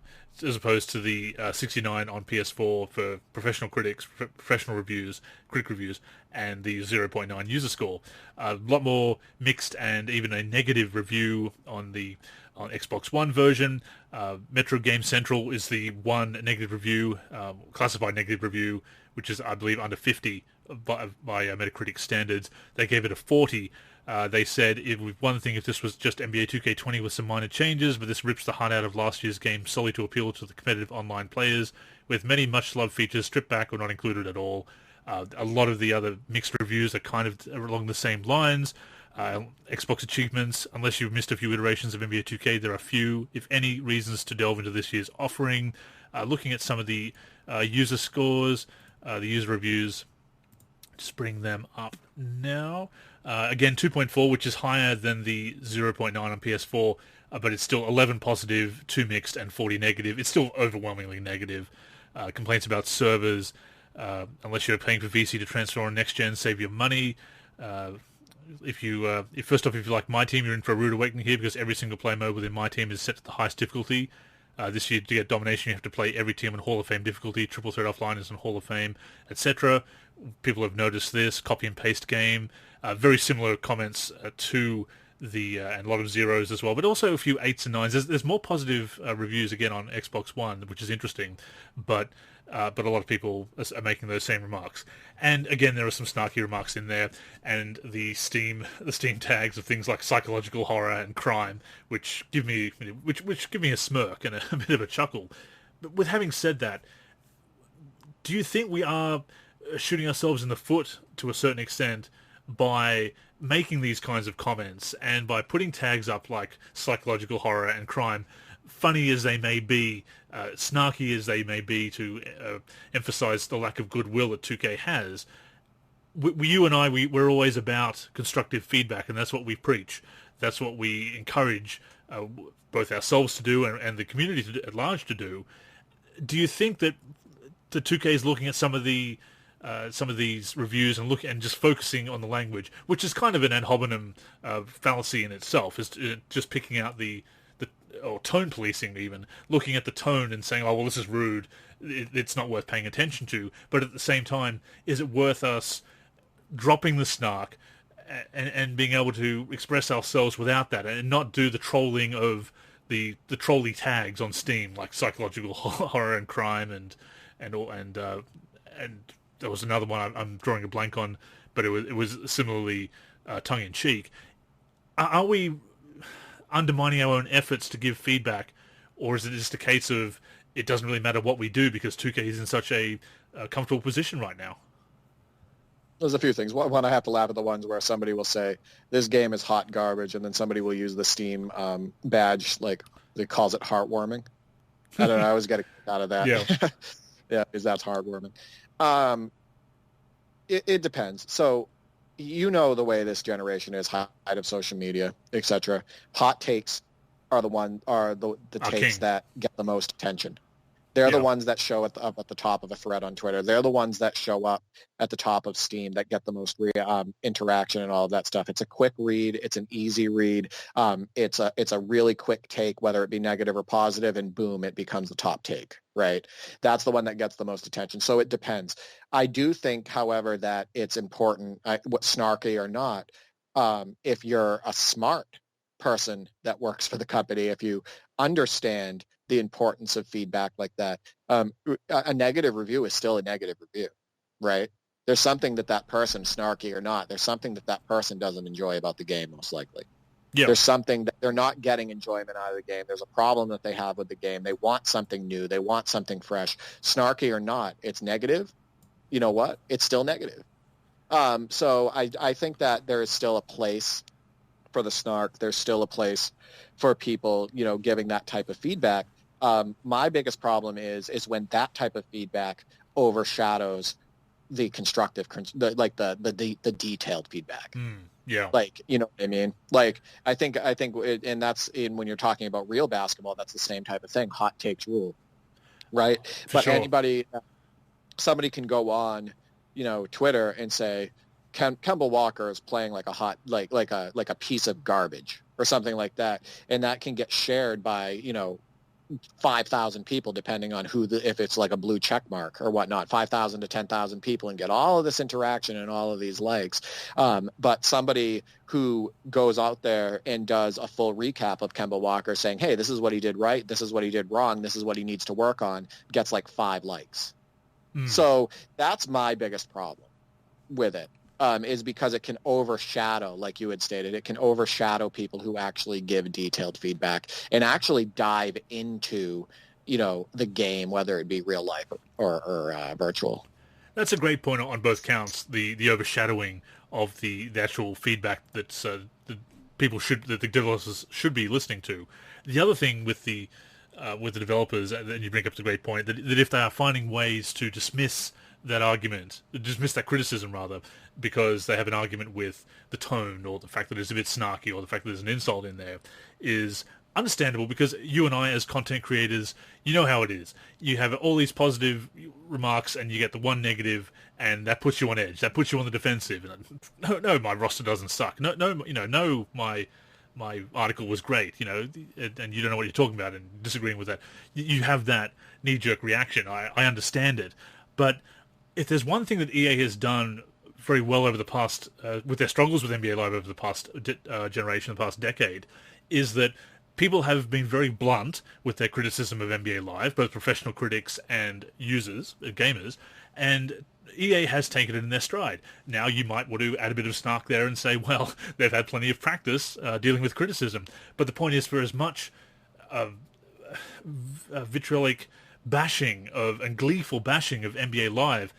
as opposed to the 69 on PS4 for professional critics, professional reviews, critic reviews, and the 0.9 user score. A lot more mixed and even a negative review on Xbox One version. Metro Game Central is the one negative review, classified negative review, which is, I believe, under 50 by Metacritic standards. They gave it a 40. They said it would one thing if this was just NBA 2K20 with some minor changes, but this rips the heart out of last year's game solely to appeal to the competitive online players, with many much-loved features stripped back or not included at all. A lot of the other mixed reviews are kind of along the same lines. Xbox achievements, unless you've missed a few iterations of NBA 2K, there are few, if any, reasons to delve into this year's offering. Looking at some of the user scores, the user reviews, just bring them up now. Again, 2.4, which is higher than the 0.9 on PS4, but it's still 11 positive, 2 mixed, and 40 negative. It's still overwhelmingly negative. Complaints about servers. Unless you're paying for VC to transfer on next gen, save your money. If you like My Team, you're in for a rude awakening here because every single play mode within My Team is set to the highest difficulty. This year, to get domination, you have to play every team on Hall of Fame difficulty. Triple threat offline is on Hall of Fame, etc. People have noticed this. Copy and paste game. Very similar comments to the and a lot of zeros as well, but also a few 8s and 9s. There's more positive reviews again on Xbox One, which is interesting, but a lot of people are making those same remarks. And again, there are some snarky remarks in there, and the Steam tags of things like psychological horror and crime, which give me a smirk and a bit of a chuckle. But with having said that, do you think we are shooting ourselves in the foot to a certain extent by making these kinds of comments and by putting tags up like psychological horror and crime, funny as they may be, snarky as they may be to emphasize the lack of goodwill that 2K has? You and I, we're always about constructive feedback, and that's what we preach. That's what we encourage both ourselves to do and the community at large to do. Do you think that the 2K is looking at some of these reviews and just focusing on the language, which is kind of an ad hominem fallacy in itself, is just picking out or tone policing, even looking at the tone and saying, oh, well, this is rude, it's not worth paying attention to. But at the same time, is it worth us dropping the snark and being able to express ourselves without that, and not do the trolling of the trolly tags on Steam, like psychological horror and crime and there was another one I'm drawing a blank on, but it was similarly tongue-in-cheek. Are we undermining our own efforts to give feedback, or is it just a case of it doesn't really matter what we do because 2K is in such a comfortable position right now? There's a few things. One, I have to laugh at the ones where somebody will say, this game is hot garbage, and then somebody will use the Steam badge, like they calls it heartwarming. I don't know, I always get a kick out of that. Yeah. Yeah, because that's heartwarming. It depends. So, the way this generation is, height of social media, etc. Hot takes are the takes that get the most attention. They're the ones that show up at the top of a thread on Twitter. They're the ones that show up at the top of Steam that get the most interaction and all of that stuff. It's a quick read. It's an easy read. It's a really quick take, whether it be negative or positive, and boom, it becomes the top take, right? That's the one that gets the most attention. So it depends. I do think, however, that it's important, what snarky or not, if you're a smart person that works for the company, if you understand the importance of feedback like that, a negative review is still a negative review, right? There's something that person, snarky or not, there's something that person doesn't enjoy about the game, most likely. Yeah. There's something that they're not getting enjoyment out of the game. There's a problem that they have with the game. They want something new. They want something fresh. Snarky or not, it's negative. You know what? It's still negative. So I think that there is still a place for the snark. There's still a place for people, giving that type of feedback. My biggest problem is when that type of feedback overshadows the constructive, the detailed feedback. Yeah. Like, you know what I mean? Like, I think, and that's when you're talking about real basketball, that's the same type of thing. Hot takes rule, right? But sure. Somebody can go on Twitter and say, Kemba Walker is playing like a piece of garbage or something like that, and that can get shared by 5,000 people, depending on if it's like a blue check mark or whatnot, 5,000 to 10,000 people, and get all of this interaction and all of these likes. But somebody who goes out there and does a full recap of Kemba Walker saying, hey, this is what he did right, this is what he did wrong, this is what he needs to work on, gets like 5 likes. So that's my biggest problem with it. Is because it can overshadow, like you had stated, it can overshadow people who actually give detailed feedback and actually dive into, the game, whether it be real life or virtual. That's a great point on both counts. The overshadowing of the actual feedback that the developers should be listening to. The other thing with the developers, and you bring up the great point, that if they are finding ways to dismiss that criticism rather, because they have an argument with the tone or the fact that it's a bit snarky or the fact that there's an insult in there, is understandable, because you and I as content creators, you know how it is. You have all these positive remarks and you get the one negative, and that puts you on edge. That puts you on the defensive. No, my roster doesn't suck. No, my article was great, and you don't know what you're talking about and disagreeing with that. You have that knee-jerk reaction. I understand it. But if there's one thing that EA has done very well over the past, with their struggles with NBA Live over the past generation, the past decade, is that people have been very blunt with their criticism of NBA Live, both professional critics and users, gamers, and EA has taken it in their stride. Now you might want to add a bit of snark there and say, well, they've had plenty of practice dealing with criticism. But the point is, for as much vitriolic bashing and gleeful bashing of NBA Live,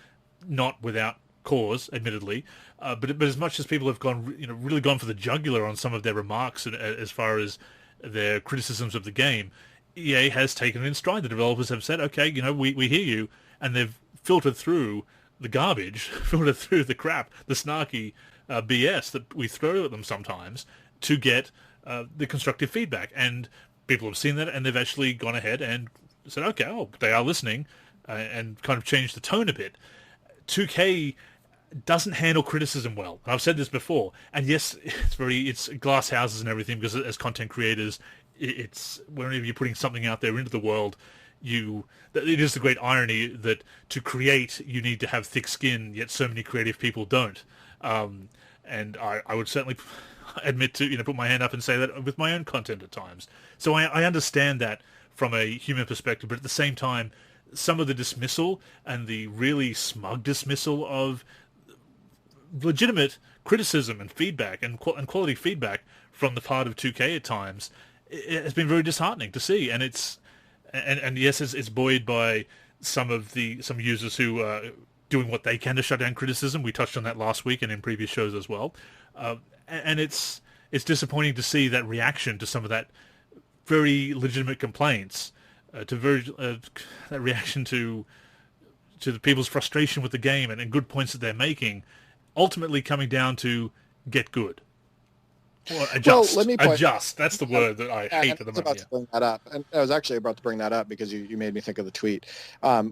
not without cause, admittedly, but as much as people have really gone for the jugular on some of their remarks as far as their criticisms of the game, EA has taken it in stride. The developers have said, okay, we hear you, and they've filtered through the garbage, filtered through the crap, the snarky BS that we throw at them sometimes to get the constructive feedback. And people have seen that, and they've actually gone ahead and said, okay, they are listening, and kind of changed the tone a bit. 2K doesn't handle criticism well. And I've said this before. And yes, it's glass houses and everything, because as content creators, it's whenever you're putting something out there into the world, it is the great irony that to create, you need to have thick skin, yet so many creative people don't. And I would certainly admit to, put my hand up and say that with my own content at times. So I understand that from a human perspective, but at the same time, some of the dismissal and the really smug dismissal of legitimate criticism and feedback and quality feedback from the part of 2K at times, it has been very disheartening to see. And and yes, it's buoyed by some users who are doing what they can to shut down criticism. We touched on that last week and in previous shows as well. And it's disappointing to see that reaction to some of that very legitimate complaints, that reaction to the people's frustration with the game and good points that they're making, ultimately coming down to get good. Or adjust. Well, adjust. That's the word that I hate at the moment. About to bring that up, and I was actually about to bring that up because you made me think of the tweet.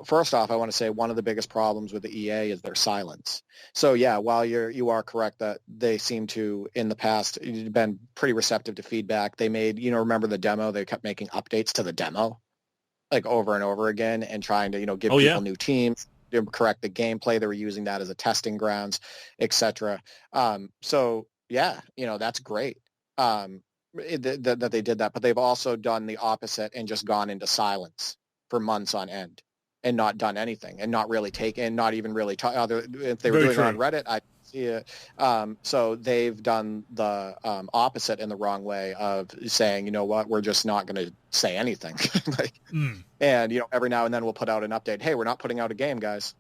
First off, I want to say one of the biggest problems with the EA is their silence. So yeah, while you are correct that they seem to in the past been pretty receptive to feedback. They made remember the demo? They kept making updates to the demo, like over and over again, and trying to give people new teams, correct the gameplay. They were using that as a testing grounds, etc. So. Yeah, that's great that they did that, but they've also done the opposite and just gone into silence for months on end and not done anything and not really not even really if they were doing it on Reddit, I see it. So they've done the opposite in the wrong way of saying, you know what, we're just not going to say anything. And, every now and then we'll put out an update. Hey, we're not putting out a game, guys.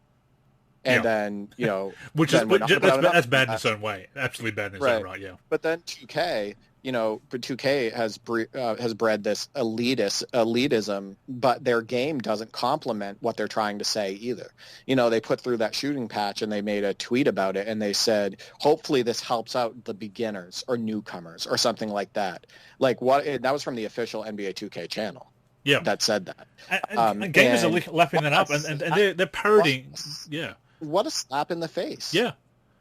And then, that's bad in its own way. Absolutely bad in its own right, yeah. But then 2K, 2K has bred this elitism, but their game doesn't complement what they're trying to say either. They put through that shooting patch and they made a tweet about it and they said, hopefully this helps out the beginners or newcomers or something like that. That was from the official NBA 2K channel. Yeah, that said that. And gamers are lapping that up, and they're parodying. Yeah. what a slap in the face. Yeah.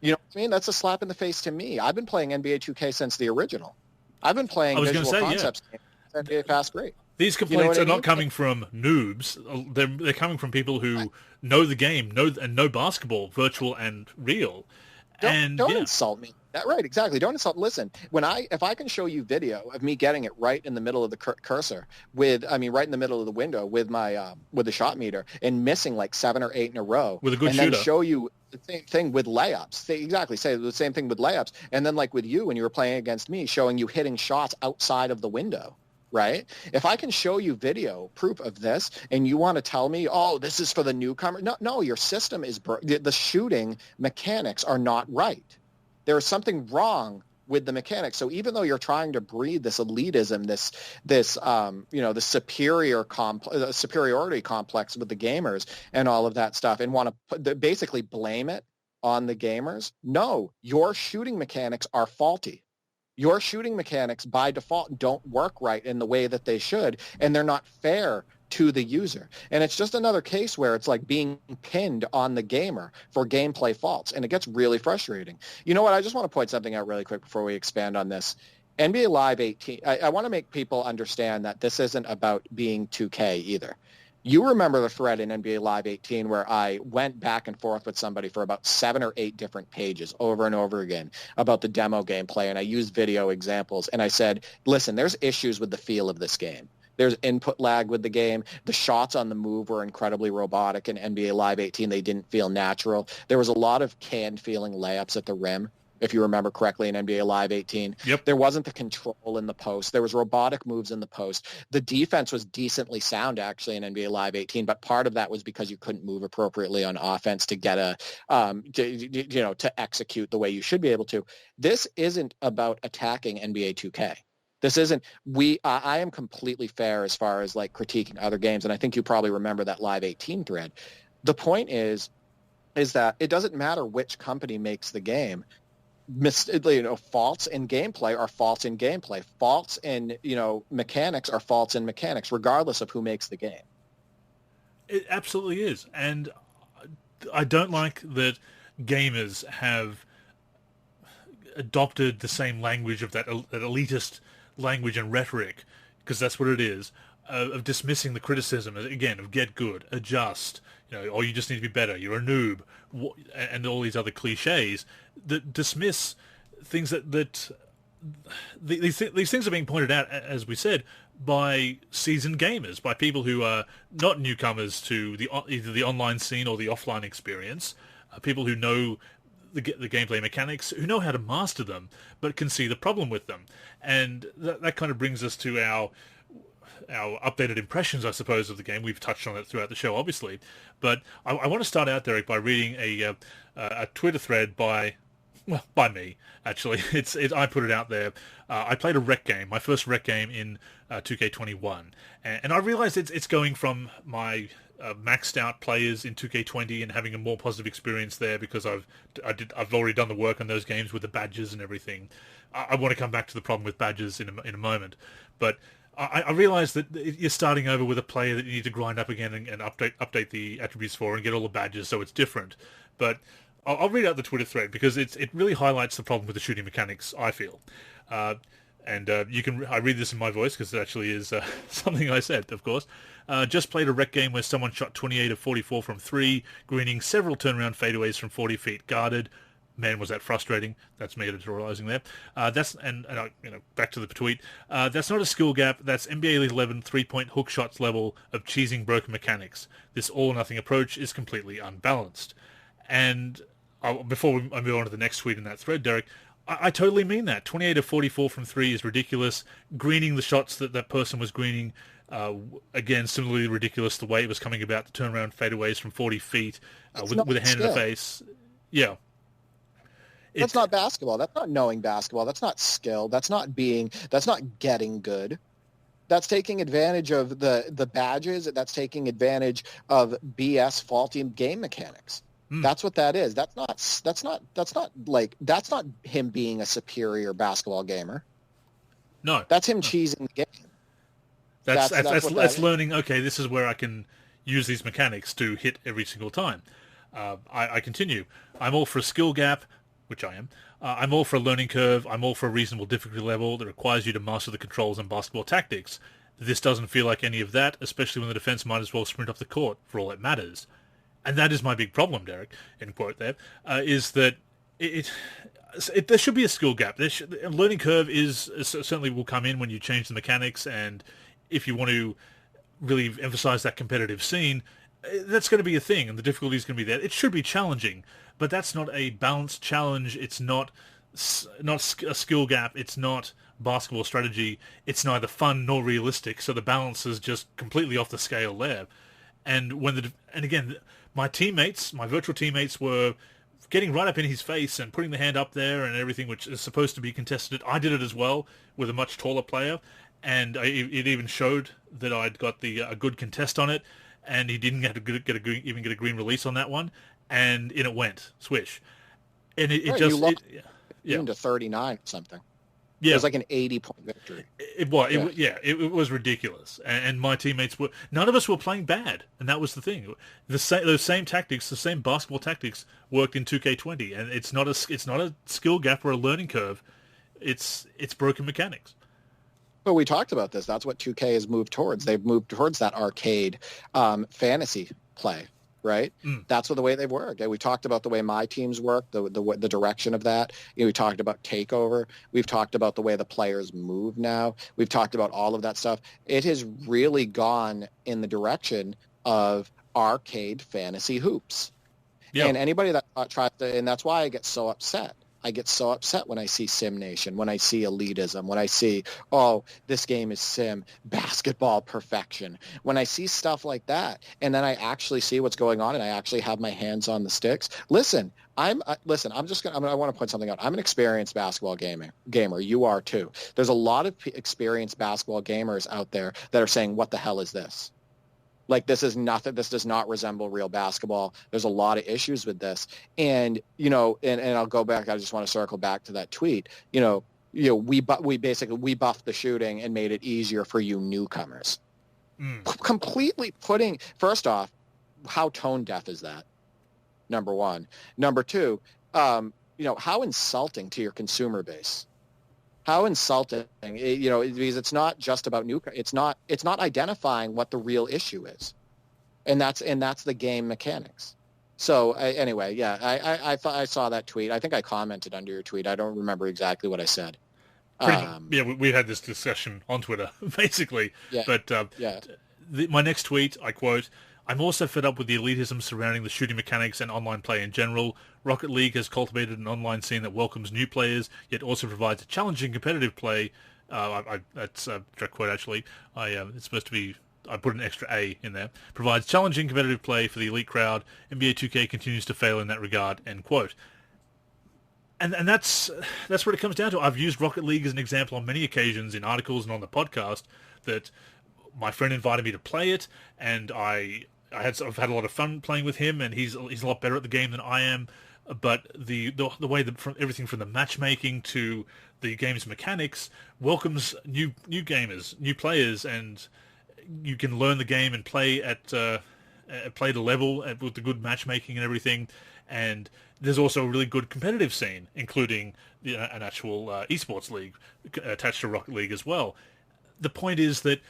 You know what I mean? That's a slap in the face to me. I've been playing NBA 2K since the original. I've been playing visual concepts games since NBA Fast Break. These complaints are not coming from noobs. They're coming from people who know the game, know basketball, virtual and real. Don't insult me. Right, exactly. Don't insult. Listen, if I can show you video of me getting it right in the middle of the cursor right in the middle of the window with my with the shot meter and missing like 7 or 8 in a row, with a good shooter, and then show you the same thing with layups. Say the same thing with layups, and then like with you when you were playing against me, showing you hitting shots outside of the window. Right? If I can show you video proof of this and you want to tell me, oh, this is for the newcomer. No, your system is the shooting mechanics are not right. There is something wrong with the mechanics. So even though you're trying to breed this elitism, the superiority complex with the gamers and all of that stuff and want to basically blame it on the gamers, no, your shooting mechanics are faulty. Your shooting mechanics by default don't work right in the way that they should, and they're not fair to the user. And it's just another case where it's like being pinned on the gamer for gameplay faults, and it gets really frustrating. You know what? I just want to point something out really quick before we expand on this. NBA Live 18, I want to make people understand that this isn't about being 2K either. You remember the thread in NBA Live 18 where I went back and forth with somebody for about 7 or 8 different pages over and over again about the demo gameplay, and I used video examples, and I said, listen, there's issues with the feel of this game. There's input lag with the game. The shots on the move were incredibly robotic in NBA Live 18. They didn't feel natural. There was a lot of canned feeling layups at the rim, if you remember correctly, in NBA Live 18. Yep. There wasn't the control in the post. There was robotic moves in the post. The defense was decently sound, actually, in NBA Live 18, but part of that was because you couldn't move appropriately on offense to get to execute the way you should be able to. This isn't about attacking NBA 2K. This isn't, I am completely fair as far as like critiquing other games, and I think you probably remember that Live 18 thread. The point is that it doesn't matter which company makes the game. Faults in gameplay are faults in gameplay. Faults in, mechanics are faults in mechanics, regardless of who makes the game. It absolutely is. And I don't like that gamers have adopted the same language of that elitist language and rhetoric, because that's what it is, of dismissing the criticism, again, of get good, adjust, or you just need to be better, you're a noob, and all these other cliches that dismiss things that these things are being pointed out, as we said, by seasoned gamers, by people who are not newcomers to either the online scene or the offline experience, people who know the gameplay mechanics, who know how to master them, but can see the problem with them. And that kind of brings us to our updated impressions, I suppose, of the game. We've touched on it throughout the show, obviously. But I want to start out, Derek, by reading a Twitter thread by me, actually. I put it out there. I played a rec game, my first rec game in 2K21. And I realized it's going from my maxed out players in 2K20 and having a more positive experience there because I've already done the work on those games with the badges and everything. I want to come back to the problem with badges in a moment, but I realized that you're starting over with a player that you need to grind up again and update the attributes for and get all the badges, so it's different. But I'll read out the Twitter thread because it really highlights the problem with the shooting mechanics, I feel. I read this in my voice because it actually is something I said, of course. Just played a rec game where someone shot 28 of 44 from 3, greening several turnaround fadeaways from 40 feet guarded. Man, was that frustrating. That's me editorializing there. Back to the tweet. That's not a skill gap. That's NBA Elite 11 3-point hook shots level of cheesing broken mechanics. This all-or-nothing approach is completely unbalanced. And before I move on to the next tweet in that thread, Derek, I totally mean that. 28 of 44 from 3 is ridiculous. Greening the shots that person was greening, again, similarly ridiculous the way it was coming about, the turnaround fadeaways from 40 feet with a hand in the face. Yeah. That's not basketball. That's not knowing basketball. That's not skill. That's not getting good. That's taking advantage of the badges. That's taking advantage of BS faulty game mechanics. That's what that is. That's not him being a superior basketball gamer. No. That's him cheesing the game. That's learning, okay, this is where I can use these mechanics to hit every single time. I continue. I'm all for a skill gap, which I am. I'm all for a learning curve. I'm all for a reasonable difficulty level that requires you to master the controls and basketball tactics. This doesn't feel like any of that, especially when the defense might as well sprint off the court for all it matters. And that is my big problem, Derek, end quote there, is that there should be a skill gap. A learning curve certainly will come in when you change the mechanics, and if you want to really emphasize that competitive scene, that's going to be a thing, and the difficulty is going to be there. It should be challenging, but that's not a balanced challenge. It's not a skill gap. It's not basketball strategy. It's neither fun nor realistic, so the balance is just completely off the scale there. And again, my virtual teammates were getting right up in his face and putting the hand up there and everything, which is supposed to be contested. I did it as well with a much taller player, and it even showed that I'd got a good contest on it, and he didn't get a green release on that one, and in it went swish, and you lost to 39 or something. Yeah. It was like an 80-point victory. It was ridiculous. And my teammates none of us were playing bad, and that was the thing. Those same tactics, the same basketball tactics worked in 2K20, and it's not a skill gap or a learning curve. It's broken mechanics. Well, we talked about this. That's what 2K has moved towards. They've moved towards that arcade fantasy play. Right? That's the way they've worked. We talked about the way my teams work, the direction of that. We talked about takeover. We've talked about the way the players move now. We've talked about all of that stuff. It has really gone in the direction of arcade fantasy hoops. Yeah. And anybody that tries to, and that's why I get so upset. I get so upset when I see Sim Nation, when I see elitism, when I see, this game is sim, basketball perfection. When I see stuff like that, and then I actually see what's going on, and I actually have my hands on the sticks. Listen, I want to point something out. I'm an experienced basketball gamer. You are too. There's a lot of experienced basketball gamers out there that are saying, "What the hell is this?" Like, this is nothing. This does not resemble real basketball. There's a lot of issues with this. And, and I'll go back. I just want to circle back to that tweet. We buffed the shooting and made it easier for you newcomers. Completely first off, how tone deaf is that? Number one. Number two, how insulting to your consumer base. How insulting, because it's not just about it's not identifying what the real issue is, and that's the game mechanics. So anyway, yeah, I saw that tweet. I think I commented under your tweet. I don't remember exactly what I said. We had this discussion on Twitter, basically. Yeah. But my next tweet, I quote, "I'm also fed up with the elitism surrounding the shooting mechanics and online play in general. Rocket League has cultivated an online scene that welcomes new players, yet also provides a challenging competitive play." That's a direct quote, actually. It's supposed to be, I put an extra A in there. "Provides challenging competitive play for the elite crowd. NBA 2K continues to fail in that regard," end quote. And that's what it comes down to. I've used Rocket League as an example on many occasions in articles and on the podcast, that my friend invited me to play it, and I've had a lot of fun playing with him, and he's a lot better at the game than I am. But the way that everything from the matchmaking to the game's mechanics welcomes new gamers, new players, and you can learn the game and play at the level with the good matchmaking and everything. And there's also a really good competitive scene, including an actual esports league attached to Rocket League as well. The point is that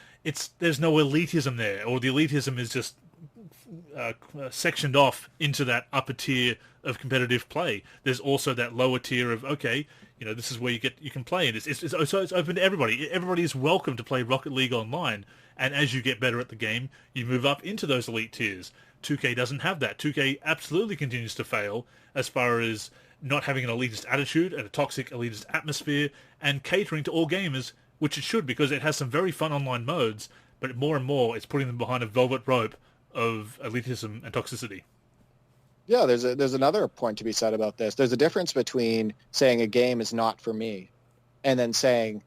there's no elitism there, or the elitism is just sectioned off into that upper tier of competitive play. There's also that lower tier of, this is where you can play, and it's open to everybody. Everybody is welcome to play Rocket League online, and as you get better at the game, you move up into those elite tiers. 2K doesn't have that. 2K absolutely continues to fail as far as not having an elitist attitude and a toxic elitist atmosphere, and catering to all gamers, which it should, because it has some very fun online modes, but more and more it's putting them behind a velvet rope of elitism and toxicity. Yeah, there's another point to be said about this. There's a difference between saying a game is not for me and then saying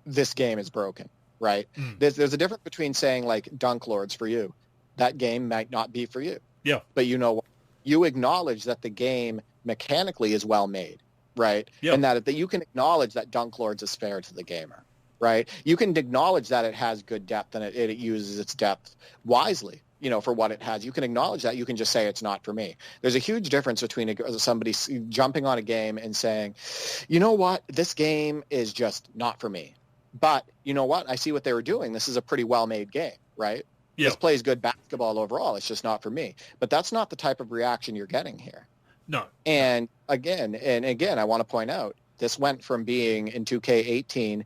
this game is broken, right? There's a difference between saying, like, Dunk Lords for you. That game might not be for you. Yeah. But you acknowledge that the game mechanically is well made, right? Yeah. And that you can acknowledge that Dunk Lords is fair to the gamer, right? You can acknowledge that it has good depth and it uses its depth wisely, for what it has. You can acknowledge that. You can just say it's not for me. There's a huge difference between somebody jumping on a game and saying, you know what, this game is just not for me. But you know what, I see what they were doing. This is a pretty well-made game, right? Yep. This plays good basketball overall. It's just not for me. But that's not the type of reaction you're getting here. No. And again, I want to point out, this went from being in 2K18,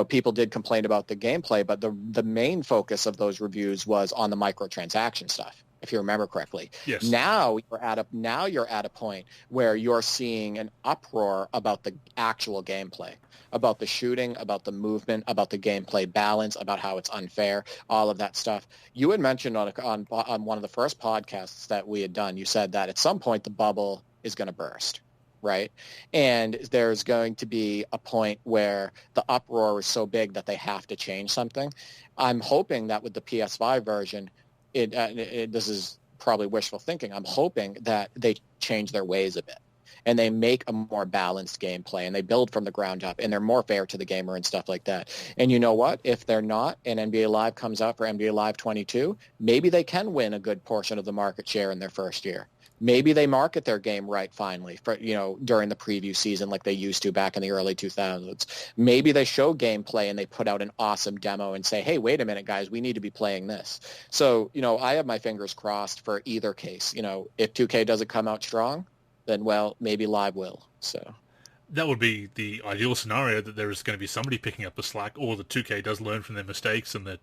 people did complain about the gameplay, but the main focus of those reviews was on the microtransaction stuff, if you remember correctly. Yes. Now you're at a point where you're seeing an uproar about the actual gameplay, about the shooting, about the movement, about the gameplay balance, about how it's unfair, all of that stuff. You had mentioned on one of the first podcasts that we had done, you said that at some point the bubble is going to burst. Right. And there's going to be a point where the uproar is so big that they have to change something. I'm hoping that with the PS5 version, this is probably wishful thinking. I'm hoping that they change their ways a bit and they make a more balanced gameplay and they build from the ground up and they're more fair to the gamer and stuff like that. And you know what? If they're not and NBA Live comes out for NBA Live 22, maybe they can win a good portion of the market share in their first year. Maybe they market their game right finally for, during the preview season like they used to back in the early 2000s. Maybe they show gameplay and they put out an awesome demo and say, hey, wait a minute, guys, we need to be playing this. So, I have my fingers crossed for either case. If 2K doesn't come out strong, then, well, maybe Live will. So that would be the ideal scenario, that there is going to be somebody picking up the slack, or that 2K does learn from their mistakes and that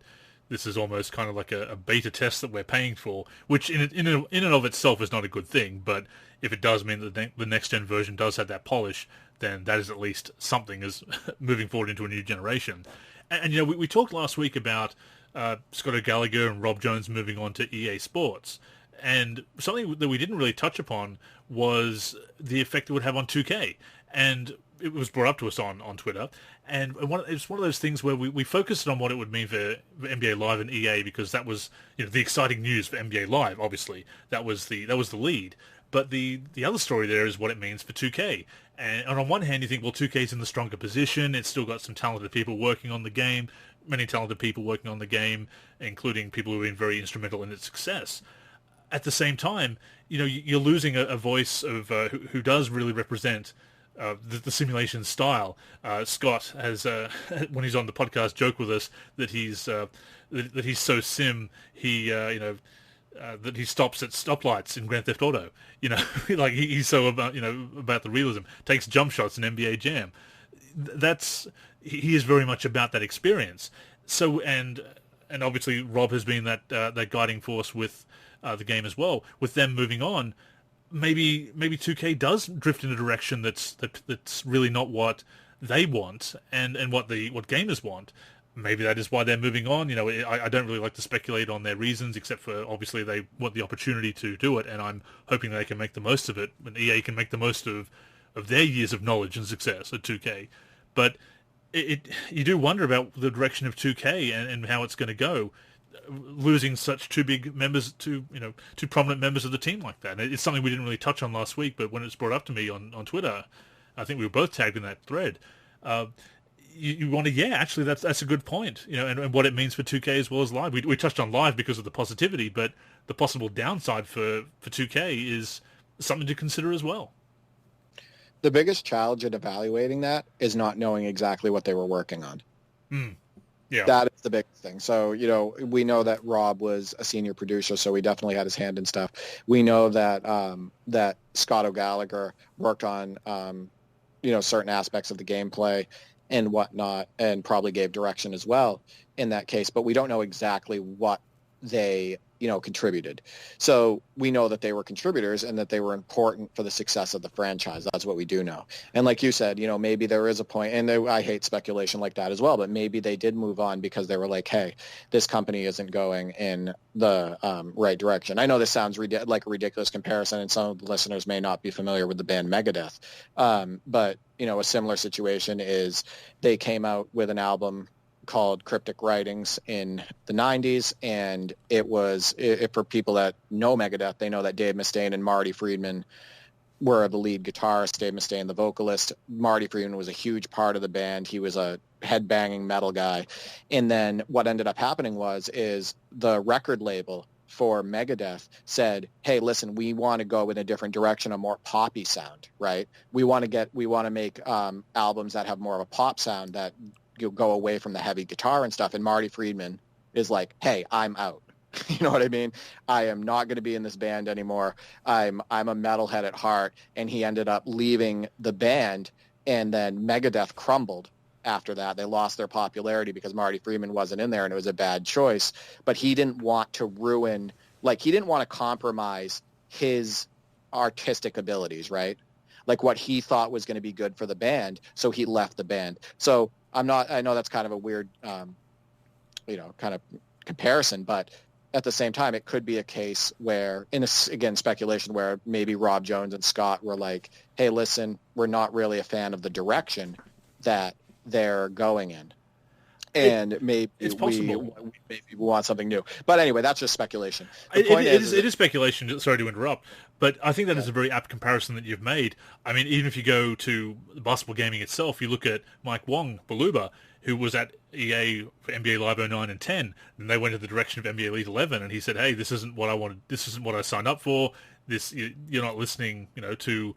this is almost kind of like a beta test that we're paying for, which in and of itself is not a good thing. But if it does mean that the next-gen version does have that polish, then that is at least something is moving forward into a new generation. And we talked last week about Scott O'Gallagher and Rob Jones moving on to EA Sports. And something that we didn't really touch upon was the effect it would have on 2K. And it was brought up to us on Twitter. And it's one of those things where we focused on what it would mean for NBA Live and EA, because that was the exciting news for NBA Live. Obviously, that was the lead. But the other story there is what it means for 2K. And on one hand, you think, well, 2K's in the stronger position. It's still got some talented people working on the game, many talented people working on the game, including people who have been very instrumental in its success. At the same time, you're losing a voice of who does really represent the simulation style. Scott has, when he's on the podcast, joked with us that he's so sim that he stops at stoplights in Grand Theft Auto. Like he's so about the realism. Takes jump shots in NBA Jam. He is very much about that experience. So and obviously Rob has been that guiding force with the game as well. With them moving on, maybe 2K does drift in a direction that's really not what they want and what gamers want. Maybe that is why they're moving on. I don't really like to speculate on their reasons, except for obviously they want the opportunity to do it, and I'm hoping they can make the most of it, and EA can make the most of their years of knowledge and success at 2K. But you do wonder about the direction of 2K and how it's going to go, losing such two prominent members of the team like that. And it's something we didn't really touch on last week, but when it's brought up to me on Twitter, I think we were both tagged in that thread. You want to, actually, that's a good point, and what it means for 2K as well as Live. We touched on Live because of the positivity, but the possible downside for 2K is something to consider as well. The biggest challenge in evaluating that is not knowing exactly what they were working on. Yeah. That is the big thing. So, we know that Rob was a senior producer, so he definitely had his hand in stuff. We know that that Scott O'Gallagher worked on, certain aspects of the gameplay and whatnot, and probably gave direction as well in that case. But we don't know exactly what they, contributed. So we know that they were contributors and that they were important for the success of the franchise. That's what we do know. And like you said, maybe there is a point, and I hate speculation like that as well, but maybe they did move on because they were like, hey, this company isn't going in the right direction. I know this sounds like a ridiculous comparison, and some of the listeners may not be familiar with the band Megadeth. But, a similar situation is they came out with an album called Cryptic Writings in the 90s, and it was, for people that know Megadeth, they know that Dave Mustaine and Marty Friedman were the lead guitarist, Dave Mustaine the vocalist. Marty Friedman was a huge part of the band. He was a headbanging metal guy. And then what ended up happening is the record label for Megadeth said, hey, listen, we want to go in a different direction, a more poppy sound, right? We want to make albums that have more of a pop sound, that you go away from the heavy guitar and stuff. And Marty Friedman is like, hey, I'm out. You know what I mean? I am not going to be in this band anymore. I'm a metalhead at heart. And he ended up leaving the band, and then Megadeth crumbled after that. They lost their popularity because Marty Friedman wasn't in there, and it was a bad choice. But he didn't want to he didn't want to compromise his artistic abilities, right? Like what he thought was going to be good for the band. So he left the band. So I know that's kind of a weird, kind of comparison, but at the same time, it could be a case where, again, speculation, where maybe Rob Jones and Scott were like, hey, listen, we're not really a fan of the direction that they're going in. And maybe we want something new. But anyway, that's just speculation. It is speculation. Sorry to interrupt, but I think that is a very apt comparison that you've made. I mean, even if you go to basketball gaming itself, you look at Mike Wong Baluba, who was at EA for NBA Live 09 and 10, and they went in the direction of NBA Elite 11, and he said, hey, this isn't what I wanted. This isn't what I signed up for. You're not listening, to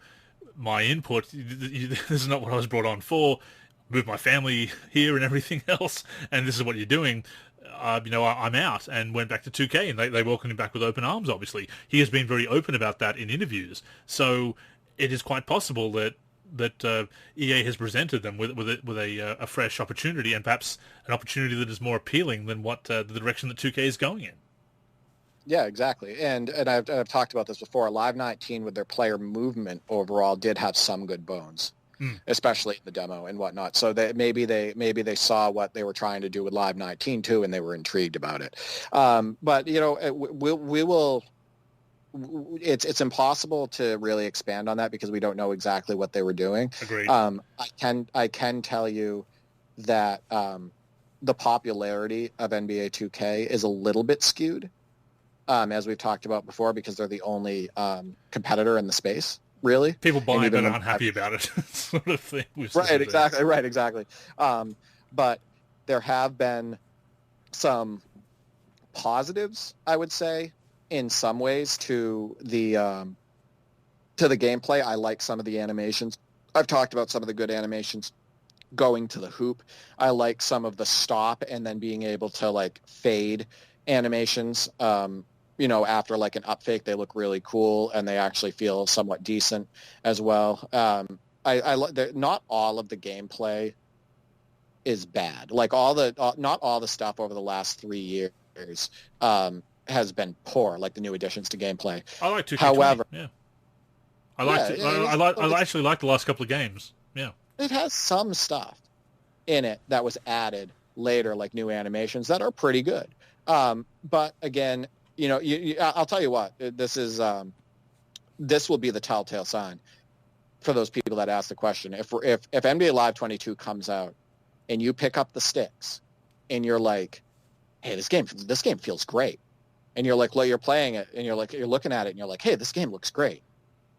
my input. This is not what I was brought on for. Move my family here and everything else, and this is what you're doing. I'm out, and went back to 2K, and they welcomed him back with open arms. Obviously, he has been very open about that in interviews. So it is quite possible that EA has presented them with a fresh opportunity, and perhaps an opportunity that is more appealing than what the direction that 2K is going in. Yeah, exactly. And I've talked about this before. Live 19 with their player movement overall did have some good bones, especially in the demo and whatnot. So that maybe they saw what they were trying to do with Live 19 too, and they were intrigued about it. But we will. It's impossible to really expand on that because we don't know exactly what they were doing. Agreed. I can tell you that the popularity of NBA 2K is a little bit skewed, as we've talked about before, because they're the only competitor in the space. Really, people buy it but aren't happy about it, sort of thing. Right, exactly. But there have been some positives, I would say, in some ways to the gameplay. I like some of the animations. I've talked about some of the good animations going to the hoop. I like some of the stop and then being able to fade animations. After an up fake, they look really cool and they actually feel somewhat decent as well. Not all of the gameplay is bad. Not all the stuff over the last 3 years has been poor, like the new additions to gameplay. I like 2K20. However, yeah. I actually like the last couple of games. Yeah. It has some stuff in it that was added later, like new animations that are pretty good. But again, I'll tell you what, this will be the telltale sign for those people that ask the question. If NBA Live 22 comes out and you pick up the sticks and you're like, hey, this game feels great. And you're like, well, you're playing it and you're looking at it and you're like, hey, this game looks great.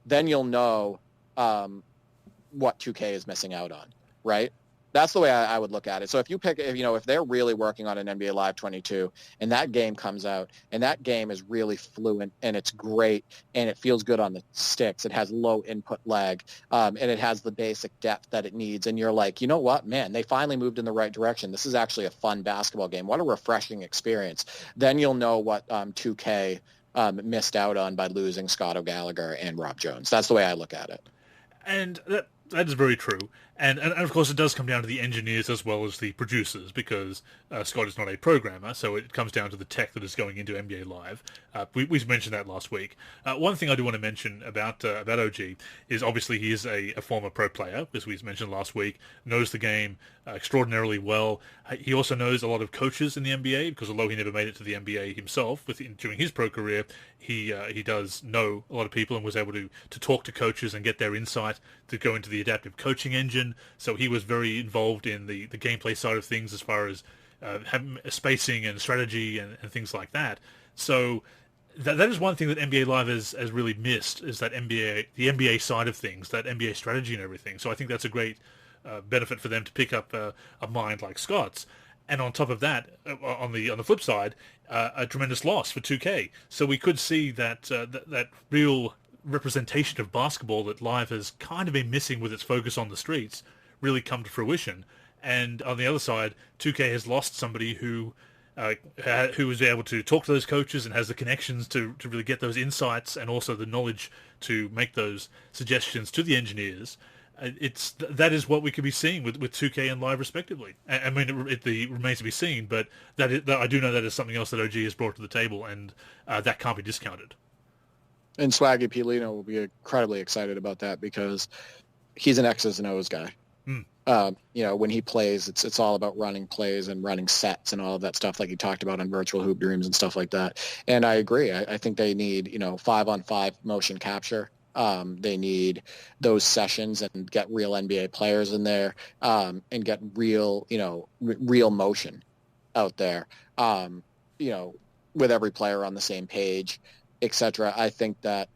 Then you'll know what 2K is missing out on, right? That's the way I would look at it. So if they're really working on an NBA Live 22 and that game comes out and that game is really fluent and it's great and it feels good on the sticks, it has low input lag, and it has the basic depth that it needs, and you're like, you know what, man, they finally moved in the right direction. This is actually a fun basketball game. What a refreshing experience. Then you'll know what 2K missed out on by losing Scott O'Gallagher and Rob Jones. That's the way I look at it. And that is very true. And of course it does come down to the engineers as well as the producers, because Scott is not a programmer, so it comes down to the tech that is going into NBA Live. We mentioned that last week. One thing I do want to mention about OG is obviously he is a former pro player, as we mentioned last week, knows the game extraordinarily well. He also knows a lot of coaches in the NBA, because although he never made it to the NBA himself during his pro career, he does know a lot of people and was able to talk to coaches and get their insight to go into the adaptive coaching engine. So he was very involved in the gameplay side of things as far as spacing and strategy and things like that. So that is one thing that NBA Live has really missed, is that the NBA side of things, that NBA strategy and everything. So I think that's a great benefit for them to pick up a mind like Scott's. And on top of that, on the flip side, a tremendous loss for 2K. So we could see that real representation of basketball that Live has kind of been missing with its focus on the streets really come to fruition. And on the other side, 2K has lost somebody who was able to talk to those coaches and has the connections to really get those insights and also the knowledge to make those suggestions to the engineers. That is what we could be seeing with 2K and Live respectively. I mean, it remains to be seen, but that I do know that is something else that OG has brought to the table, and that can't be discounted. And Swaggy Pilino will be incredibly excited about that because he's an X's and O's guy. When he plays, it's all about running plays and running sets and all of that stuff, like he talked about on Virtual Hoop Dreams and stuff like that. And I agree. I think they need 5-on-5 motion capture. They need those sessions and get real NBA players in there and get real motion out there. With every player on the same page, etc. I think that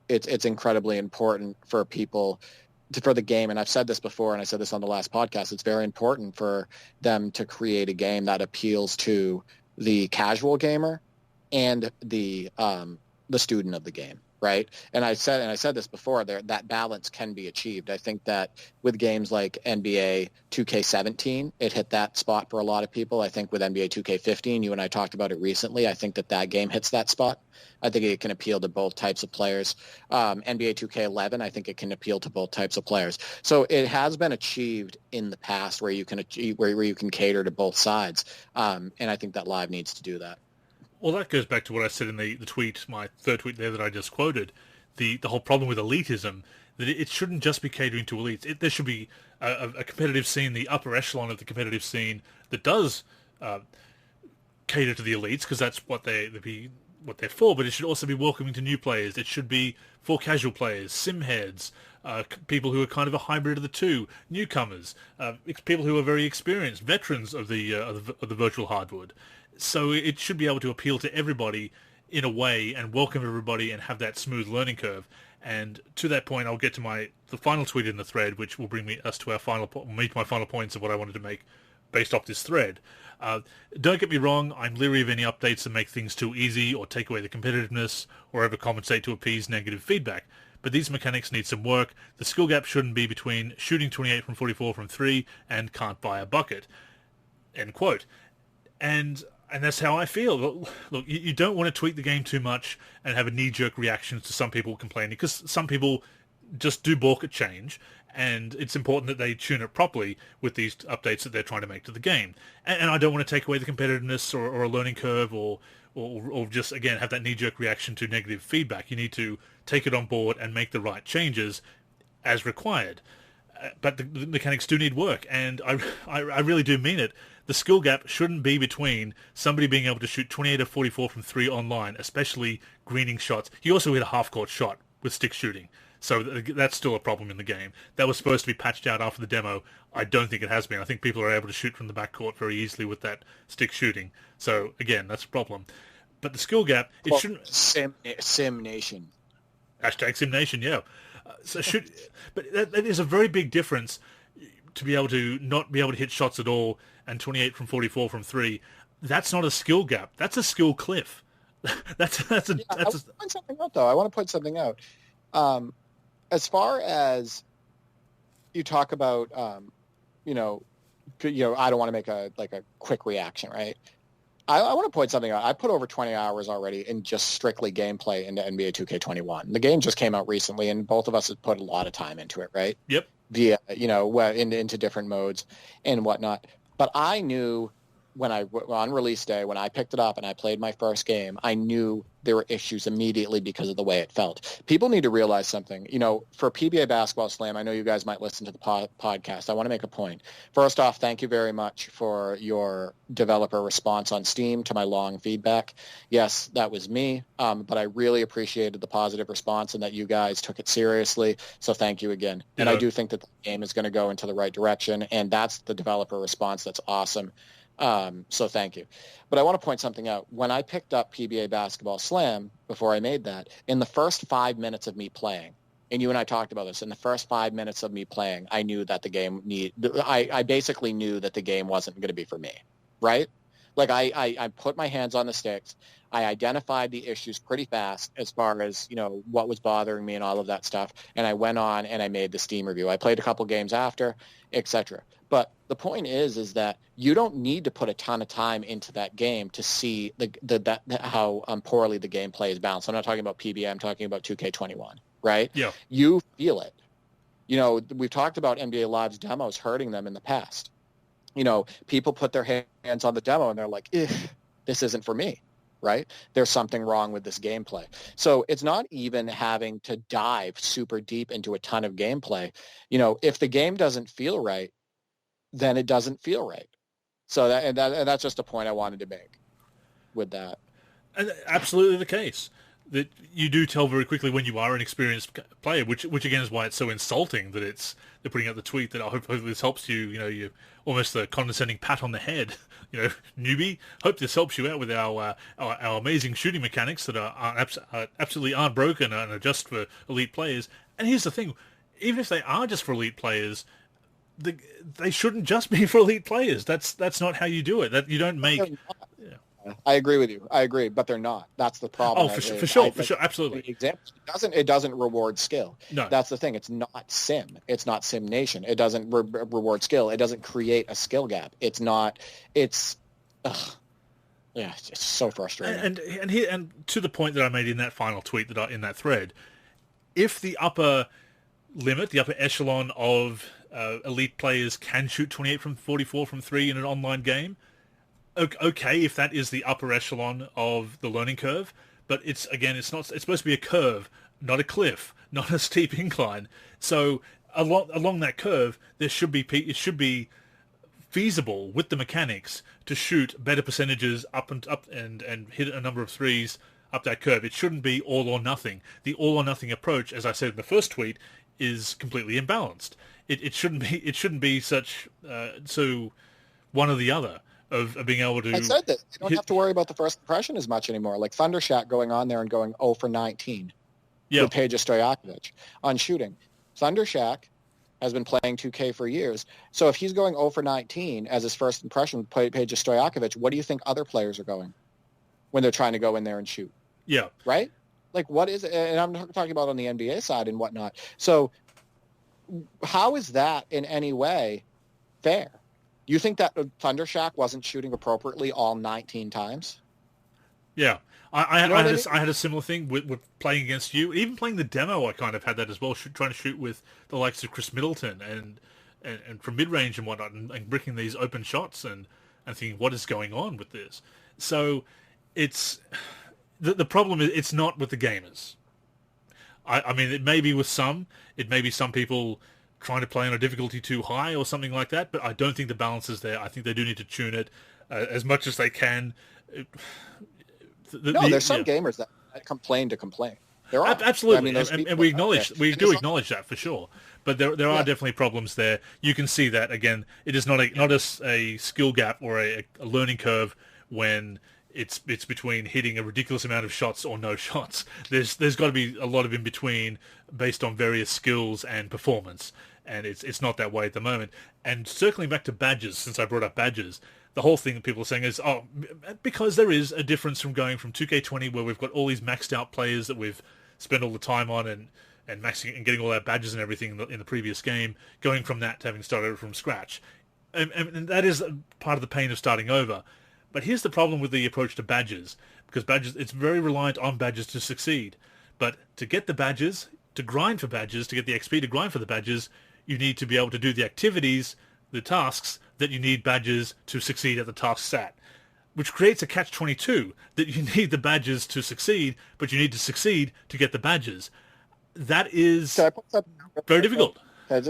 it's incredibly important for people for the game, and I've said this before, and I said this on the last podcast, it's very important for them to create a game that appeals to the casual gamer and the student of the game, right? And I said this before, that balance can be achieved. I think that with games like NBA 2K17, it hit that spot for a lot of people. I think with NBA 2K15, you and I talked about it recently, I think that game hits that spot. I think it can appeal to both types of players. NBA 2K11, I think it can appeal to both types of players. So it has been achieved in the past where you can cater to both sides, and I think that Live needs to do that. Well, that goes back to what I said in the tweet, my third tweet there that I just quoted, the whole problem with elitism, that it shouldn't just be catering to elites. There should be a competitive scene, the upper echelon of the competitive scene that does cater to the elites, because that's what they're for, but it should also be welcoming to new players. It should be for casual players, sim heads, people who are kind of a hybrid of the two, newcomers, people who are very experienced, veterans of the virtual hardwood. So it should be able to appeal to everybody in a way and welcome everybody and have that smooth learning curve. And to that point, I'll get to the final tweet in the thread, which will bring us to my final points of what I wanted to make based off this thread. Don't get me wrong, I'm leery of any updates that make things too easy or take away the competitiveness or overcompensate to appease negative feedback. But these mechanics need some work. The skill gap shouldn't be between shooting 28 from 44 from 3 and can't buy a bucket. End quote. And that's how I feel. Look, you don't want to tweak the game too much and have a knee-jerk reactions to some people complaining, because some people just do balk at change, and it's important that they tune it properly with these updates that they're trying to make to the game. And I don't want to take away the competitiveness or a learning curve or just, again, have that knee-jerk reaction to negative feedback. You need to take it on board and make the right changes as required. But the mechanics do need work, and I really do mean it. The skill gap shouldn't be between somebody being able to shoot 28 or 44 from 3 online, especially greening shots. He also hit a half-court shot with stick shooting, so that's still a problem in the game. That was supposed to be patched out after the demo. I don't think it has been. I think people are able to shoot from the backcourt very easily with that stick shooting. So, again, that's a problem. But the skill gap, it shouldn't... Sim Nation. Hashtag Sim Nation, yeah. But that is a very big difference to be able to not be able to hit shots at all and 28 from 44 from 3. That's not a skill gap. That's a skill cliff. That's a. I want to point something out, though. I want to point something out. As far as you talk about, I don't want to make a quick reaction, right? I want to point something out. I put over 20 hours already in just strictly gameplay into NBA 2K21. The game just came out recently, and both of us have put a lot of time into it, right? Yep. Via, into different modes and whatnot. But I knew on release day, when I picked it up and I played my first game, I knew there were issues immediately because of the way it felt. People need to realize something. For PBA Basketball Slam, I know you guys might listen to the podcast. I want to make a point. First off, thank you very much for your developer response on Steam to my long feedback. Yes, that was me, but I really appreciated the positive response and that you guys took it seriously, so thank you again. Yeah. And I do think that the game is going to go into the right direction, and that's the developer response. That's awesome. So thank you. But I want to point something out. When I picked up PBA Basketball Slam, before I made that, in the first 5 minutes of me playing, and you and I talked about this, in the first 5 minutes of me playing, I knew that the game I basically knew that the game wasn't going to be for me, right? Like I put my hands on the sticks. I identified the issues pretty fast as far as, what was bothering me and all of that stuff. And I went on and I made the Steam review. I played a couple games after, etc. But the point is that you don't need to put a ton of time into that game to see how poorly the gameplay is balanced. I'm not talking about PBA. I'm talking about 2K21, right? Yeah. You feel it. We've talked about NBA Live's demos hurting them in the past. People put their hands on the demo and they're like, this isn't for me, right? There's something wrong with this gameplay. So it's not even having to dive super deep into a ton of gameplay. If the game doesn't feel right, then it doesn't feel right. So that's just a point I wanted to make with that. And absolutely the case. That you do tell very quickly when you are an experienced player, which again is why it's so insulting that they're putting out the tweet that hopefully this helps you. You almost the condescending pat on the head. Newbie. Hope this helps you out with our amazing shooting mechanics that are absolutely aren't broken and are just for elite players. And here's the thing: even if they are just for elite players, they shouldn't just be for elite players. That's not how you do it. That you don't make. I agree with you. I agree, but they're not. That's the problem. Oh, for sure, absolutely. It doesn't reward skill. No, that's the thing. It's not sim. It's not Sim Nation. It doesn't reward skill. It doesn't create a skill gap. It's not. It's. Yeah, it's so frustrating. And to the point that I made in that final tweet in that thread, if the upper limit, the upper echelon of elite players can shoot 28 from 44 from 3 in an online game. Okay, if that is the upper echelon of the learning curve, but it's supposed to be a curve, not a cliff, not a steep incline. So along that curve, it should be feasible with the mechanics to shoot better percentages up and hit a number of threes up that curve. It shouldn't be all or nothing. The all or nothing approach, as I said in the first tweet, is completely imbalanced. It shouldn't be such so one or the other. Of being able to... I said that. You don't have to worry about the first impression as much anymore. Like Thundershack going on there and going 0 for 19 with Peja Stojakovic on shooting. Thundershack has been playing 2K for years. So if he's going 0 for 19 as his first impression with Peja Stojakovic, what do you think other players are going when they're trying to go in there and shoot? Yeah. Right? Like what is it? And I'm talking about on the NBA side and whatnot. So how is that in any way fair? You think that Thundershack wasn't shooting appropriately all 19 times? Yeah. I had a similar thing with playing against you. Even playing the demo, I kind of had that as well, trying to shoot with the likes of Chris Middleton and from mid-range and whatnot, and bricking these open shots and thinking, what is going on with this? So it's... The problem is it's not with the gamers. I mean, it may be with some. It may be some people... trying to play on a difficulty too high or something like that, but I don't think the balance is there. I think they do need to tune it as much as they can. There's some gamers that complain to complain. There are. Absolutely, and we do acknowledge that for sure. But there are definitely problems there. You can see that, again, it is not a skill gap or a learning curve when it's between hitting a ridiculous amount of shots or no shots. There's got to be a lot of in between based on various skills and performance. And it's not that way at the moment. And circling back to badges, since I brought up badges, the whole thing that people are saying is, because there is a difference from going from 2K20 where we've got all these maxed out players that we've spent all the time on and maxing and getting all our badges and everything in the previous game, going from that to having started from scratch. And that is part of the pain of starting over. But here's the problem with the approach to badges, because badges, it's very reliant on badges to succeed. But to get the badges, to grind for badges, to get the XP to grind for the badges, you need to be able to do the activities, the tasks, that you need badges to succeed at the tasks at. Which creates a catch-22, that you need the badges to succeed, but you need to succeed to get the badges. That is very difficult. Can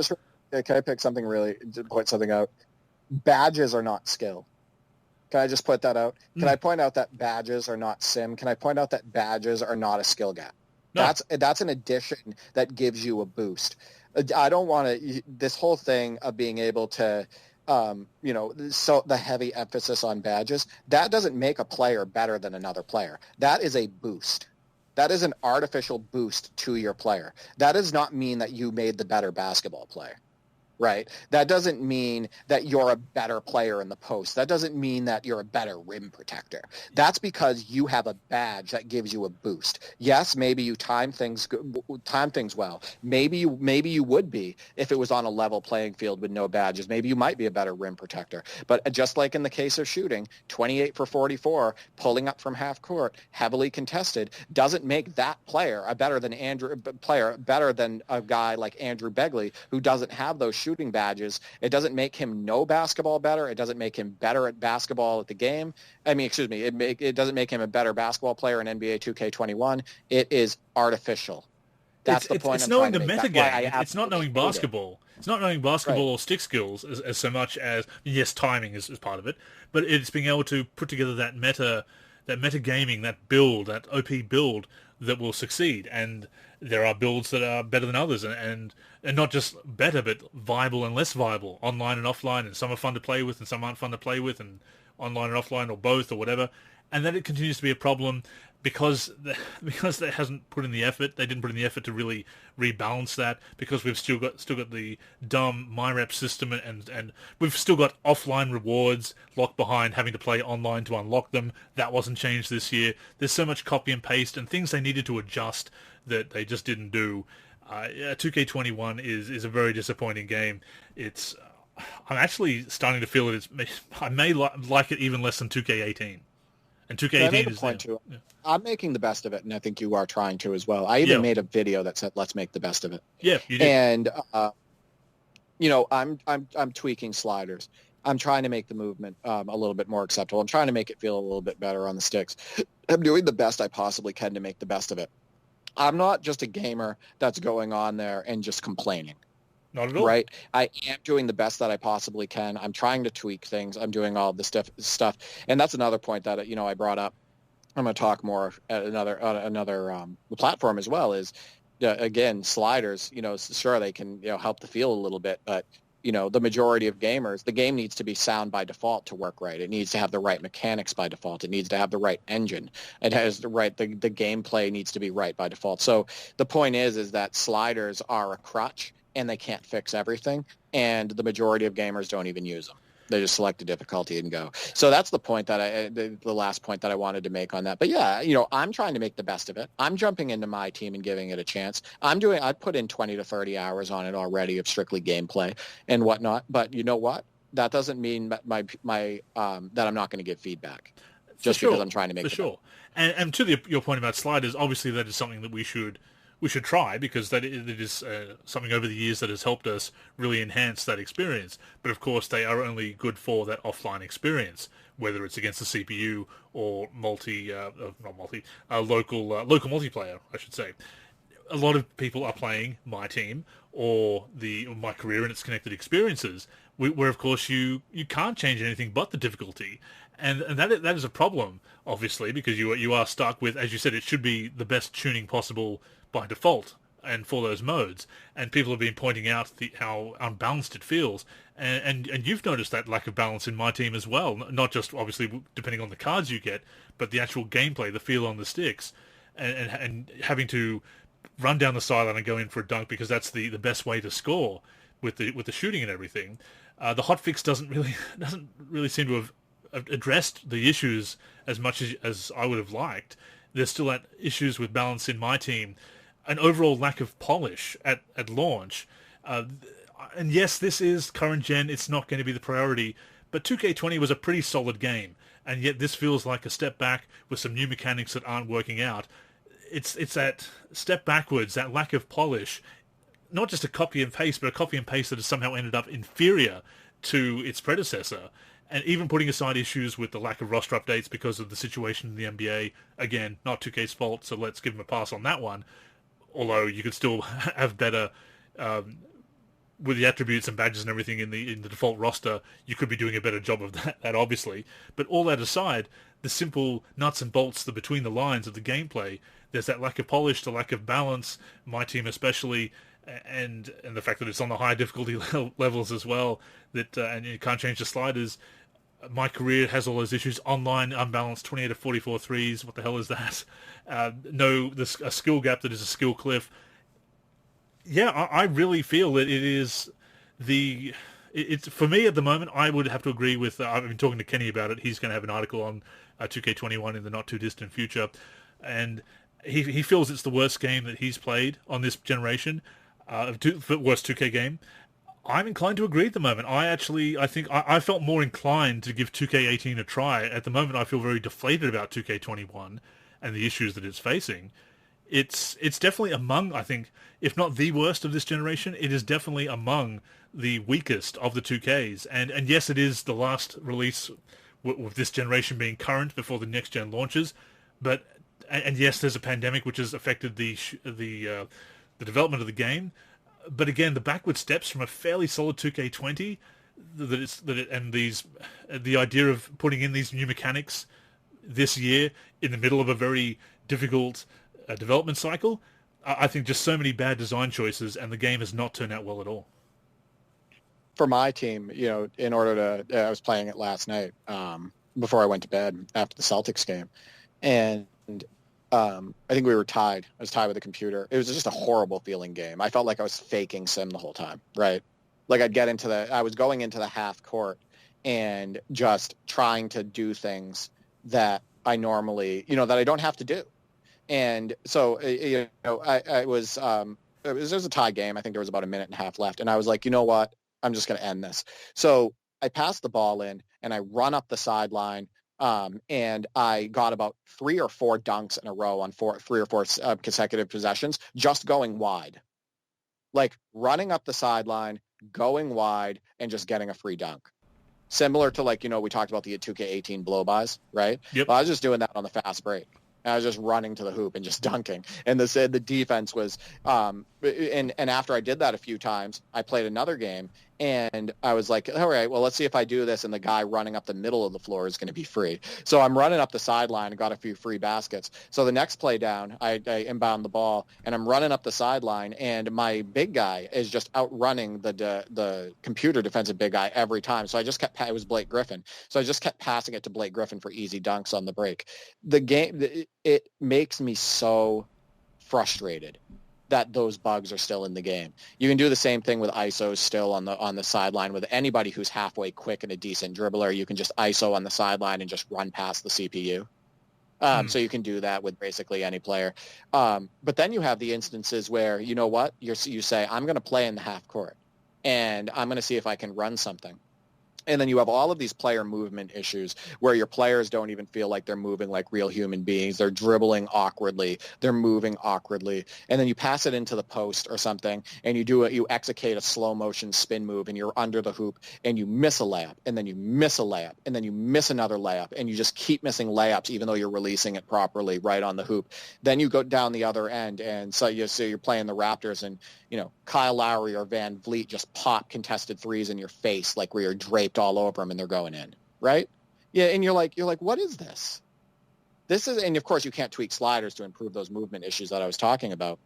I pick something really, to point something out? Badges are not skill. Can I just put that out? Can I point out that badges are not sim? Can I point out that badges are not a skill gap? No. That's an addition that gives you a boost. I don't want to, this whole thing of being able to, so the heavy emphasis on badges, that doesn't make a player better than another player. That is a boost. That is an artificial boost to your player. That does not mean that you made the better basketball player. right? That doesn't mean that you're a better player in the post. That doesn't mean that you're a better rim protector. That's because you have a badge that gives you a boost. Yes, maybe you time things well. Maybe you would be if it was on a level playing field with no badges. Maybe you might be a better rim protector. But just like in the case of shooting, 28 for 44, pulling up from half court, heavily contested, doesn't make that player better than a guy like Andrew Begley who doesn't have those shooting badges. It doesn't make him know basketball better. It doesn't make him better at basketball at the game. It doesn't make him a better basketball player in NBA 2K21. It is artificial. That's the point. It's knowing the metagame. It's not knowing basketball. It's not knowing basketball or stick skills as so much as, yes, timing is part of it, but it's being able to put together that meta gaming, that build, that OP build that will succeed. And there are builds that are better than others, and not just better, but viable and less viable, online and offline, and some are fun to play with and some aren't fun to play with, and online and offline, or both, or whatever. And then it continues to be a problem because they hasn't put in the effort. They didn't put in the effort to really rebalance that, because we've still got the dumb MyRep system, and we've still got offline rewards locked behind having to play online to unlock them. That wasn't changed this year. There's so much copy and paste and things they needed to adjust that they just didn't do. 2K21 is a very disappointing game. I'm actually starting to feel that I may like it even less than 2K18. And 2K18 is point too. Yeah. I'm making the best of it, and I think you are trying to as well. I even made a video that said, "Let's make the best of it." Yeah, you did. And I'm tweaking sliders. I'm trying to make the movement a little bit more acceptable. I'm trying to make it feel a little bit better on the sticks. I'm doing the best I possibly can to make the best of it. I'm not just a gamer that's going on there and just complaining. Not at all. Right? I am doing the best that I possibly can. I'm trying to tweak things. I'm doing all this stuff. And that's another point that, I brought up. I'm going to talk more at another platform as well is, again, sliders, sure, they can, help the feel a little bit, but the majority of gamers, the game needs to be sound by default to work right. It needs to have the right mechanics by default. It needs to have the right engine. It has the gameplay needs to be right by default. So the point is that sliders are a crutch and they can't fix everything. And the majority of gamers don't even use them. They just select a difficulty and go. So that's the point that the last point that I wanted to make on that. But yeah, I'm trying to make the best of it. I'm jumping into my team and giving it a chance. I put in 20 to 30 hours on it already of strictly gameplay and whatnot. But you know what? That doesn't mean that that I'm not going to give feedback just because I'm trying to make it. For sure. And to your point about sliders, obviously that is something that we should try, because it is something over the years that has helped us really enhance that experience. But of course, they are only good for that offline experience, whether it's against the CPU or local multiplayer, I should say. A lot of people are playing My Team or My Career and its connected experiences, where of course you can't change anything but the difficulty. And that is a problem, obviously, because you are stuck with, as you said, it should be the best tuning possible by default and for those modes. And people have been pointing out how unbalanced it feels. And you've noticed that lack of balance in My Team as well, not just obviously depending on the cards you get, but the actual gameplay, the feel on the sticks, and having to run down the sideline and go in for a dunk because that's the best way to score with the shooting and everything. The hotfix doesn't really seem to have addressed the issues as much as I would have liked. There's still issues with balance in My Team, an overall lack of polish at launch. And yes, this is current gen. It's not going to be the priority, but 2K20 was a pretty solid game, and yet this feels like a step back with some new mechanics that aren't working out. It's that step backwards, that lack of polish, not just a copy and paste, but a copy and paste that has somehow ended up inferior to its predecessor. And even putting aside issues with the lack of roster updates because of the situation in the NBA, again, not 2K's fault, so let's give them a pass on that one. Although you could still have better, with the attributes and badges and everything in the default roster, you could be doing a better job of that obviously. But all that aside, the simple nuts and bolts, the between the lines of the gameplay, there's that lack of polish, the lack of balance, My Team especially, and the fact that it's on the high difficulty levels as well, that and you can't change the sliders. My Career has all those issues. Online, unbalanced, 28 to 44 threes. What the hell is that? There's a skill gap that is a skill cliff. Yeah, I really feel that it is it's for me at the moment. I would have to agree with. I've been talking to Kenny about it. He's going to have an article on 2K21 in the not too distant future, and he feels it's the worst game that he's played on this generation, worst 2K game. I'm inclined to agree at the moment. I think I felt more inclined to give 2K18 a try. At the moment, I feel very deflated about 2K21 and the issues that it's facing. It's definitely among, I think, if not the worst of this generation, it is definitely among the weakest of the 2Ks. And yes, it is the last release with this generation being current before the next gen launches. But and yes, there's a pandemic which has affected the development of the game. But again, the backward steps from a fairly solid 2K20, the idea of putting in these new mechanics this year in the middle of a very difficult development cycle, I think just so many bad design choices, and the game has not turned out well at all. For my team, in order to, I was playing it last night before I went to bed after the Celtics game, and I think we were tied. I was tied with the computer. It was just a horrible feeling game. I felt like I was faking sim the whole time, right? Like I was going into the half court and just trying to do things that I normally, that I don't have to do. And so, it was a tie game. I think there was about a minute and a half left. And I was like, you know what? I'm just going to end this. So I passed the ball in and I run up the sideline. And I got about 3 or 4 dunks in a row on 3 or 4 consecutive possessions, just going wide, like running up the sideline, going wide, and just getting a free dunk. Similar to we talked about the 2K18 blow-bys, right? Yep. Well, I was just doing that on the fast break. I was just running to the hoop and just dunking. And the defense was, and after I did that a few times, I played another game, and I was like, all right, well, let's see if I do this, and the guy running up the middle of the floor is going to be free. So I'm running up the sideline and got a few free baskets. So the next play down, I inbound the ball, and I'm running up the sideline, and my big guy is just outrunning the computer defensive big guy every time. So I just kept, it was Blake Griffin. So I just kept passing it to Blake Griffin for easy dunks on the break. The game, it makes me so frustrated that those bugs are still in the game. You can do the same thing with ISOs still on the sideline with anybody who's halfway quick and a decent dribbler. You can just ISO on the sideline and just run past the CPU. So you can do that with basically any player. But then you have the instances where, you know what, you say, I'm going to play in the half court, and I'm going to see if I can run something. And then you have all of these player movement issues where your players don't even feel like they're moving like real human beings. They're dribbling awkwardly. They're moving awkwardly. And then you pass it into the post or something, and you execute a slow motion spin move, and you're under the hoop, and you miss a layup, and then you miss a layup, and then you miss another layup, and you just keep missing layups even though you're releasing it properly right on the hoop. Then you go down the other end, and so you're playing the Raptors, and Kyle Lowry or Van Vliet just pop contested threes in your face like where you're draped all over them and they're going in, right? Yeah, and you're like, what is this? This is, and of course you can't tweak sliders to improve those movement issues that I was talking about,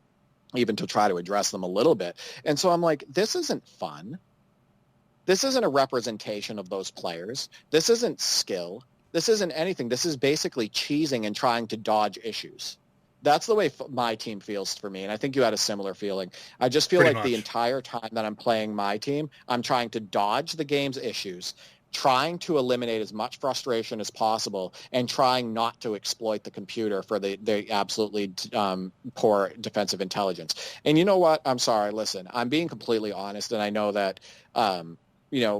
even to try to address them a little bit. And so I'm like, this isn't fun. This isn't a representation of those players. This isn't skill. This isn't anything. This is basically cheesing and trying to dodge issues. That's the way my team feels for me, and I think you had a similar feeling. I just feel the entire time that I'm playing my team, I'm trying to dodge the game's issues, trying to eliminate as much frustration as possible, and trying not to exploit the computer for the absolutely poor defensive intelligence. And you know what? I'm sorry. Listen, I'm being completely honest, and I know that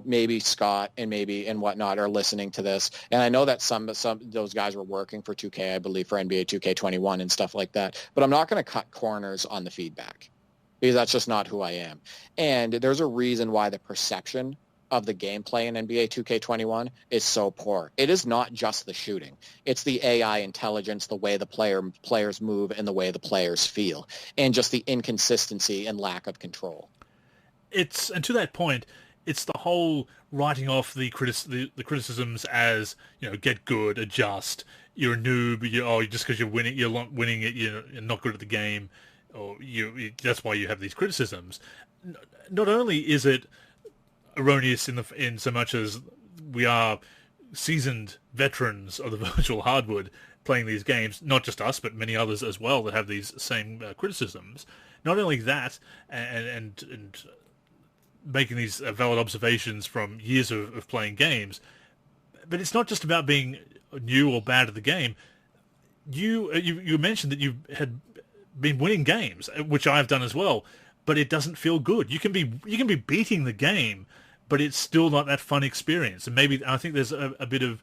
maybe Scott and whatnot are listening to this. And I know that some of those guys were working for 2K, I believe, for NBA 2K21 and stuff like that. But I'm not going to cut corners on the feedback because that's just not who I am. And there's a reason why the perception of the gameplay in NBA 2K21 is so poor. It is not just the shooting. It's the AI intelligence, the way the players move, and the way the players feel, and just the inconsistency and lack of control. And to that point, it's the whole writing off the criticisms as, get good, adjust. You're a noob. Just because you're winning it, you're not good at the game, or that's why you have these criticisms. Not only is it erroneous in so much as we are seasoned veterans of the virtual hardwood playing these games, not just us, but many others as well that have these same criticisms. Not only that, and making these valid observations from years of playing games. But it's not just about being new or bad at the game. You mentioned that you had been winning games, which I've done as well, but it doesn't feel good. You can be beating the game, but it's still not that fun experience. And maybe I think there's a bit of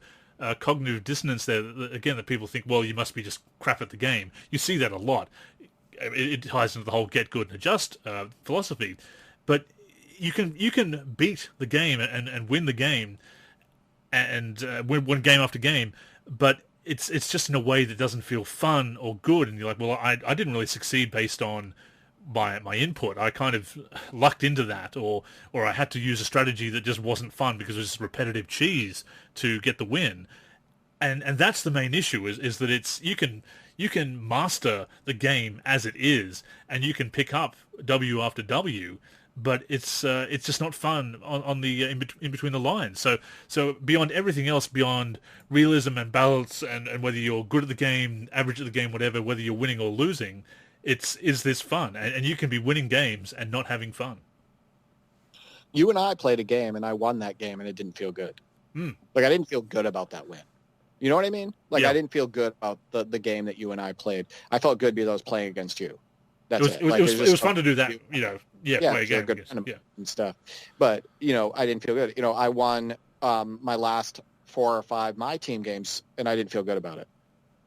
cognitive dissonance there. Again, that people think, well, you must be just crap at the game. You see that a lot. It ties into the whole get good and adjust philosophy. But you can beat the game and win the game and win game after game, but it's just in a way that doesn't feel fun or good. And you're like, well, I didn't really succeed based on my input. I kind of lucked into that, or I had to use a strategy that just wasn't fun because it was just repetitive cheese to get the win. And that's the main issue is that it's you can master the game as it is, and you can pick up W after W, but it's just not fun on the in between the lines. So beyond everything else, beyond realism and balance, and whether you're good at the game, average at the game, whatever, whether you're winning or losing, is this fun? And you can be winning games and not having fun. You and I played a game, and I won that game, and it didn't feel good. Like, I didn't feel good about that win. You know what I mean? Like, yeah. I didn't feel good about the game that you and I played. I felt good because I was playing against you. That's it. It was fun to do that, play a game. Good and stuff. But, I didn't feel good. I won my last 4 or 5 my team games, and I didn't feel good about it.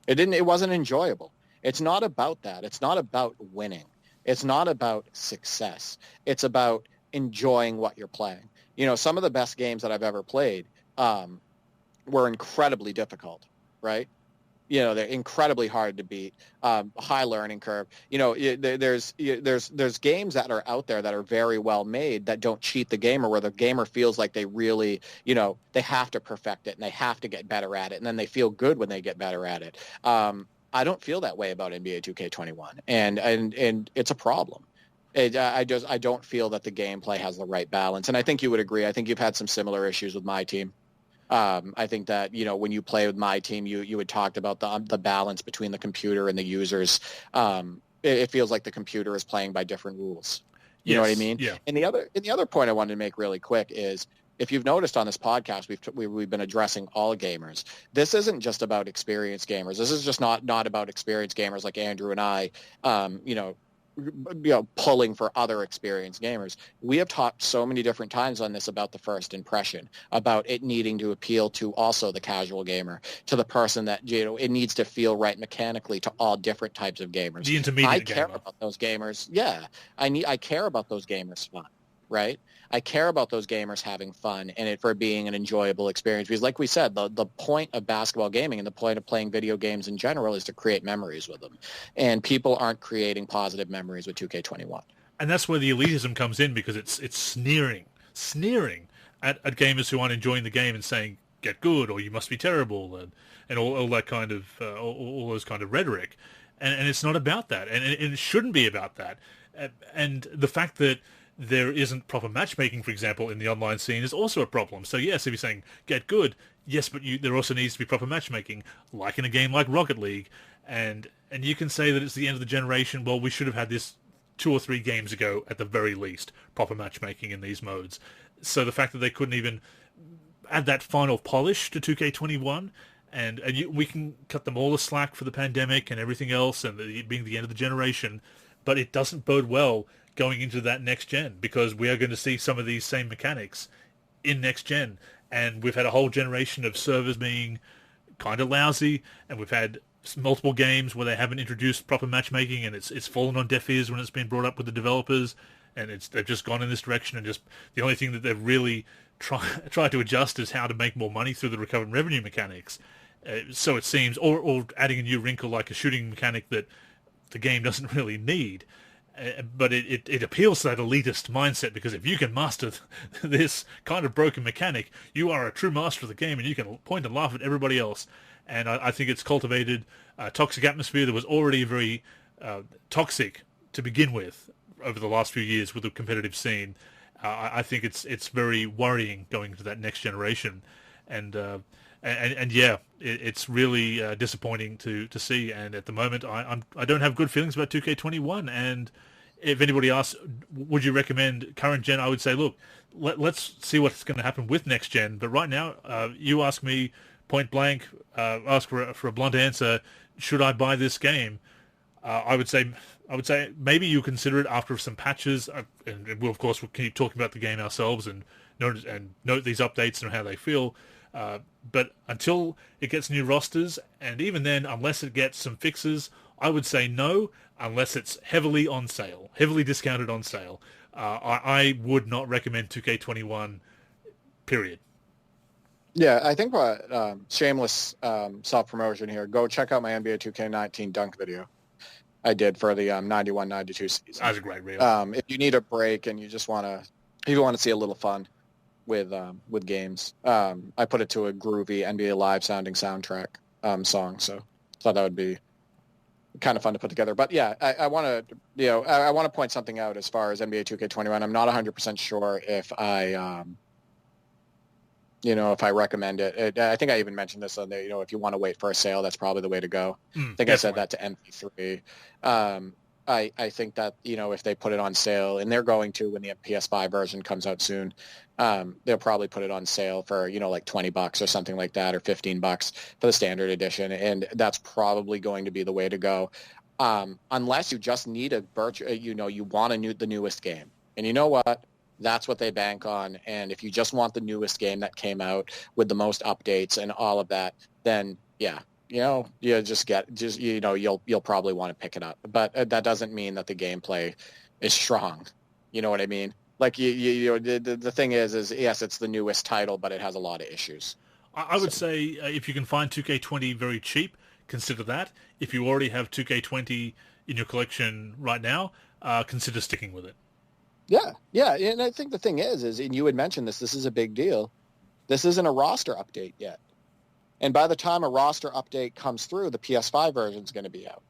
It wasn't enjoyable. It's not about that. It's not about winning. It's not about success. It's about enjoying what you're playing. Some of the best games that I've ever played were incredibly difficult, right? They're incredibly hard to beat, high learning curve. There's games that are out there that are very well made that don't cheat the gamer, where the gamer feels like they really, they have to perfect it and they have to get better at it, and then they feel good when they get better at it. I don't feel that way about NBA 2K21, and it's a problem. I don't feel that the gameplay has the right balance, and I think you would agree. I think you've had some similar issues with my team. I think that, when you play with my team, you had talked about the balance between the computer and the users. It feels like the computer is playing by different rules. You know what I mean? Yeah. And the other point I wanted to make really quick is, if you've noticed on this podcast, we've been addressing all gamers. This isn't just about experienced gamers. This is just not about experienced gamers like Andrew and I, pulling for other experienced gamers. We have talked so many different times on this about the first impression, about it needing to appeal to also the casual gamer, to the person that, it needs to feel right mechanically to all different types of gamers. The intermediate gamer. I care about those gamers. Yeah. I care about those gamers fun, right? I care about those gamers having fun and it for being an enjoyable experience. Because like we said, the point of basketball gaming and the point of playing video games in general is to create memories with them. And people aren't creating positive memories with 2K21. And that's where the elitism comes in, because it's sneering at gamers who aren't enjoying the game and saying, get good, or you must be terrible, and all that kind of, all those kind of rhetoric. And it's not about that. And it shouldn't be about that. And the fact that there isn't proper matchmaking, for example, in the online scene is also a problem. So yes, if you're saying get good, yes, but there also needs to be proper matchmaking, like in a game like Rocket League, and you can say that it's the end of the generation. Well, we should have had this 2 or 3 games ago at the very least, proper matchmaking in these modes. So the fact that they couldn't even add that final polish to 2K21, we can cut them all the slack for the pandemic and everything else, and being the end of the generation, but it doesn't bode well going into that next gen, because we are going to see some of these same mechanics in next gen. And we've had a whole generation of servers being kind of lousy, and we've had multiple games where they haven't introduced proper matchmaking, and it's fallen on deaf ears when it's been brought up with the developers, and they've just gone in this direction, and just the only thing that they've really tried to adjust is how to make more money through the recovered revenue mechanics. So it seems, or adding a new wrinkle like a shooting mechanic that the game doesn't really need. But it appeals to that elitist mindset, because if you can master this kind of broken mechanic, you are a true master of the game, and you can point and laugh at everybody else. And I think it's cultivated a toxic atmosphere that was already very toxic to begin with over the last few years with the competitive scene. I think it's very worrying going into that next generation. And yeah, it's really disappointing to see. And at the moment, I don't have good feelings about 2K21, and if anybody asks, would you recommend current gen? I would say, look, let's see what's going to happen with next gen. But right now, you ask me point blank, ask for a blunt answer. Should I buy this game? I would say maybe you consider it after some patches, and we'll of course we'll keep talking about the game ourselves and note these updates and how they feel. But until it gets new rosters, and even then, unless it gets some fixes, I would say no, unless it's heavily on sale, heavily discounted on sale. I would not recommend 2K21, period. Yeah, I think shameless self-promotion here. Go check out my NBA 2K19 dunk video I did for the 91-92 season. That was a great reel. If you need a break and you just want to see a little fun with games, I put it to a groovy NBA Live sounding soundtrack song, so thought that would be kind of fun to put together. But yeah, I want to point something out as far as NBA 2K21. I'm not 100% sure if if I recommend it. I think I even mentioned this on there. If you want to wait for a sale, that's probably the way to go. I think definitely. I said that to MP3. I think that, if they put it on sale, and they're going to when the PS5 version comes out soon, they'll probably put it on sale for, like $20 or something like that, or $15 for the standard edition. And that's probably going to be the way to go. Unless you just need you want the newest game. And you know what? That's what they bank on. And if you just want the newest game that came out with the most updates and all of that, then yeah, you'll probably want to pick it up. But that doesn't mean that the gameplay is strong. You know what I mean? Like the thing is yes, it's the newest title, but it has a lot of issues. I would say if you can find 2K20 very cheap, consider that. If you already have 2K20 in your collection right now, consider sticking with it. Yeah, and I think the thing is, and you had mentioned this is a big deal. This isn't a roster update yet. And by the time a roster update comes through, the PS5 version is going to be out.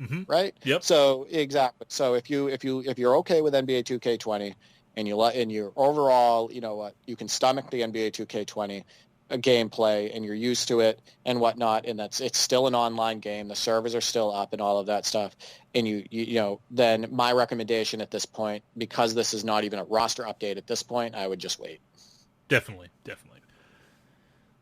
Mm-hmm. Right? Yep. So exactly. So if you're okay with NBA 2K20 and you're overall, you can stomach the NBA 2K20 gameplay and you're used to it and whatnot, and it's still an online game, the servers are still up and all of that stuff, and then my recommendation at this point, because this is not even a roster update at this point, I would just wait. Definitely.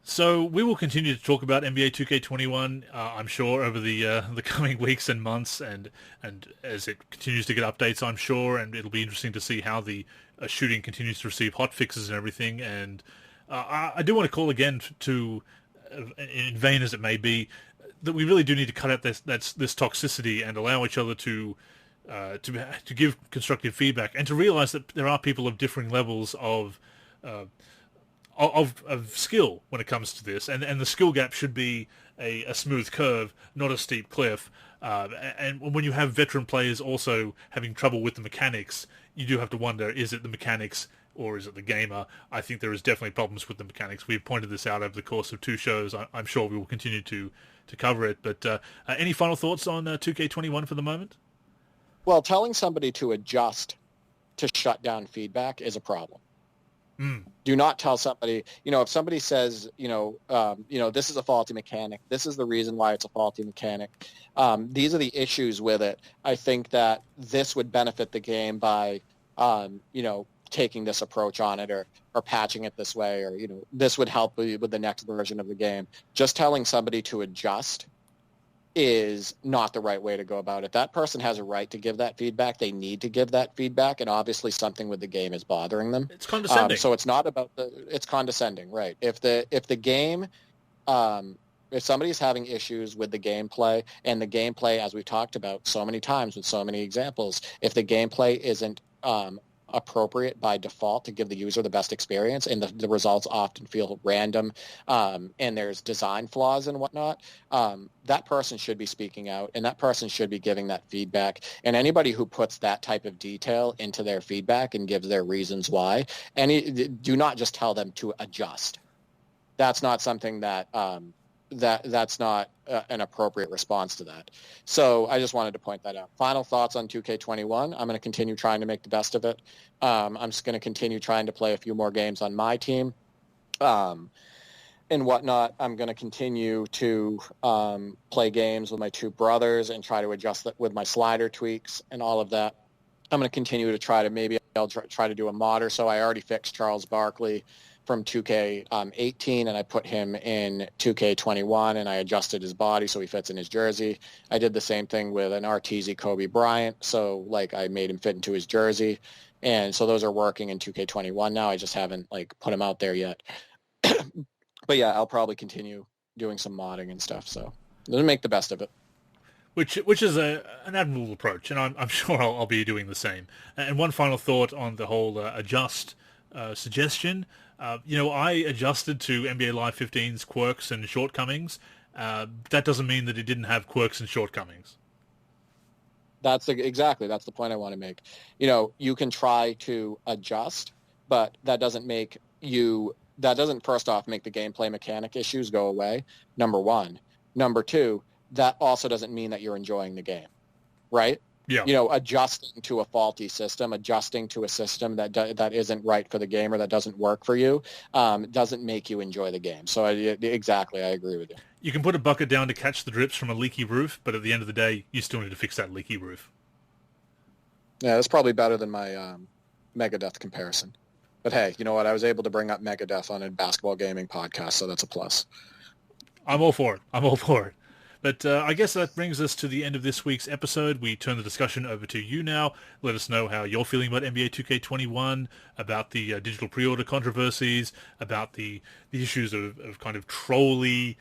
So we will continue to talk about NBA 2K21, I'm sure, over the coming weeks and months, and as it continues to get updates, I'm sure, and it'll be interesting to see how the shooting continues to receive hotfixes and everything. And I do want to call again to, in vain as it may be, that we really do need to cut out this toxicity and allow each other to give constructive feedback, and to realize that there are people of differing levels of skill when it comes to this, and the skill gap should be a smooth curve, not a steep cliff. And when you have veteran players also having trouble with the mechanics, you do have to wonder, is it the mechanics or is it the gamer? I think there is definitely problems with the mechanics. We've pointed this out over the course of 2 shows. I'm sure we will continue to cover it. But any final thoughts on 2K21 for the moment? Well, telling somebody to adjust to shut down feedback is a problem. Do not tell somebody, if somebody says, this is a faulty mechanic, this is the reason why it's a faulty mechanic, these are the issues with it. I think that this would benefit the game by, taking this approach on it or patching it this way, or, this would help with the next version of the game. Just telling somebody to adjust is not the right way to go about it. That person has a right to give that feedback. They need to give that feedback, and obviously something with the game is bothering them. It's condescending. So it's not about it's condescending, right? If the game, if somebody's having issues with the gameplay, and the gameplay, as we talked about so many times with so many examples, if the gameplay isn't appropriate by default to give the user the best experience, and the results often feel random, and there's design flaws and whatnot, that person should be speaking out, and that person should be giving that feedback. And anybody who puts that type of detail into their feedback and gives their reasons why, do not just tell them to adjust. That's not something that that's not an appropriate response to that. So I just wanted to point that out. Final thoughts on 2K21. I'm going to continue trying to make the best of it. I'm just going to continue trying to play a few more games on my team and whatnot. I'm going to continue to play games with my 2 brothers and try to adjust that with my slider tweaks and all of that. I'm going to continue to maybe I'll try to do a mod or so. I already fixed Charles Barkley from 2K18, and I put him in 2K21, and I adjusted his body so he fits in his jersey. I did the same thing with an RTZ Kobe Bryant, so like I made him fit into his jersey, and so those are working in 2K21 now. I just haven't like put them out there yet. But yeah, I'll probably continue doing some modding and stuff, so let's make the best of it. Which is an admirable approach, and I'm sure I'll be doing the same. And one final thought on the whole adjust suggestion. I adjusted to NBA Live 15's quirks and shortcomings. That doesn't mean that it didn't have quirks and shortcomings. That's the point I want to make. You can try to adjust, but that doesn't first off make the gameplay mechanic issues go away, number one. Number two, that also doesn't mean that you're enjoying the game, right? Yeah. Adjusting to a faulty system, adjusting to a system that isn't right for the game or that doesn't work for you, doesn't make you enjoy the game. So exactly, I agree with you. You can put a bucket down to catch the drips from a leaky roof, but at the end of the day, you still need to fix that leaky roof. Yeah, that's probably better than my Megadeth comparison. But hey, you know what? I was able to bring up Megadeth on a basketball gaming podcast, so that's a plus. I'm all for it. But I guess that brings us to the end of this week's episode. We turn the discussion over to you now. Let us know how you're feeling about NBA 2K21, about the digital pre-order controversies, about the issues of kind of trolley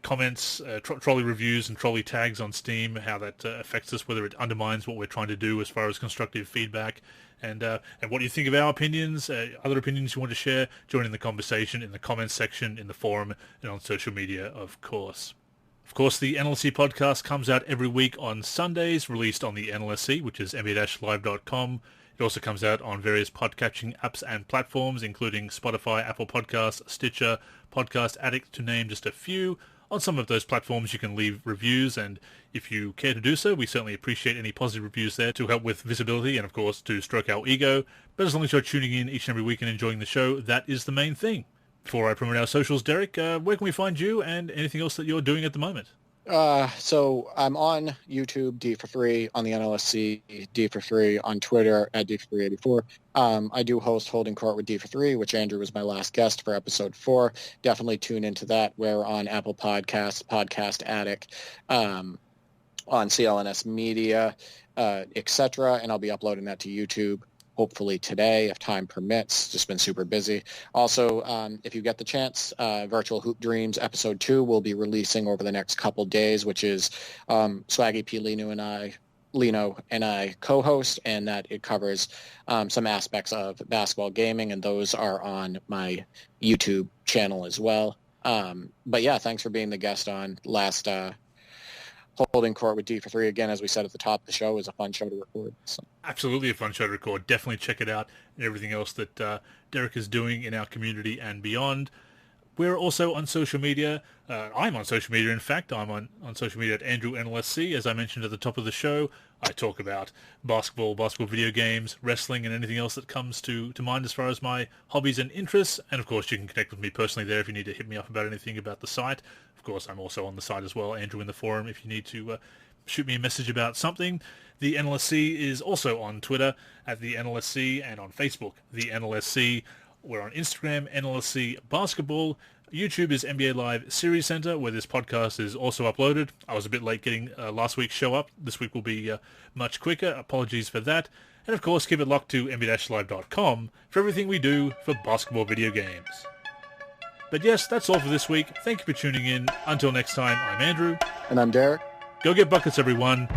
comments, trolley reviews and trolley tags on Steam, how that affects us, whether it undermines what we're trying to do as far as constructive feedback. And what do you think of our opinions, other opinions you want to share? Join in the conversation in the comments section, in the forum, and on social media, of course. Of course, the NLSC podcast comes out every week on Sundays, released on the NLSC, which is nba-live.com. It also comes out on various podcatching apps and platforms, including Spotify, Apple Podcasts, Stitcher, Podcast Addict, to name just a few. On some of those platforms, you can leave reviews, and if you care to do so, we certainly appreciate any positive reviews there to help with visibility and, of course, to stroke our ego. But as long as you're tuning in each and every week and enjoying the show, that is the main thing. Before I promote our socials, Derek, where can we find you and anything else that you're doing at the moment? So I'm on YouTube, D for Free, on the NLSC, D for Free, on Twitter, at D for Free 84. I do host Holding Court with D for Free, which Andrew was my last guest for episode 4. Definitely tune into that. We're on Apple Podcasts, Podcast Addict, on CLNS Media, etc., and I'll be uploading that to YouTube hopefully today if time permits. Just been super busy. Also, if you get the chance, Virtual Hoop Dreams episode 2 will be releasing over the next couple days, which is Swaggy P. Lino and I co-host, and that it covers some aspects of basketball gaming, and those are on my YouTube channel as well. But yeah, thanks for being the guest on last Holding Court with D for Free. Again, as we said at the top of the show, is a fun show to record. So. Absolutely a fun show to record. Definitely check it out and everything else that Derek is doing in our community and beyond. We're also on social media. I'm on social media, in fact. I'm on social media at Andrew NLSC. As I mentioned at the top of the show, I talk about basketball video games, wrestling, and anything else that comes to mind as far as my hobbies and interests. And, of course, you can connect with me personally there if you need to hit me up about anything about the site. Of course, I'm also on the site as well, Andrew in the forum, if you need to shoot me a message about something. The NLSC is also on Twitter at the NLSC and on Facebook, the NLSC. We're on Instagram, NLSC Basketball. YouTube is NBA Live Series Center, where this podcast is also uploaded. I was a bit late getting last week's show up. This week will be much quicker. Apologies for that. And, of course, keep it locked to nba-live.com for everything we do for basketball video games. But yes, that's all for this week. Thank you for tuning in. Until next time, I'm Andrew. And I'm Derek. Go get buckets, everyone.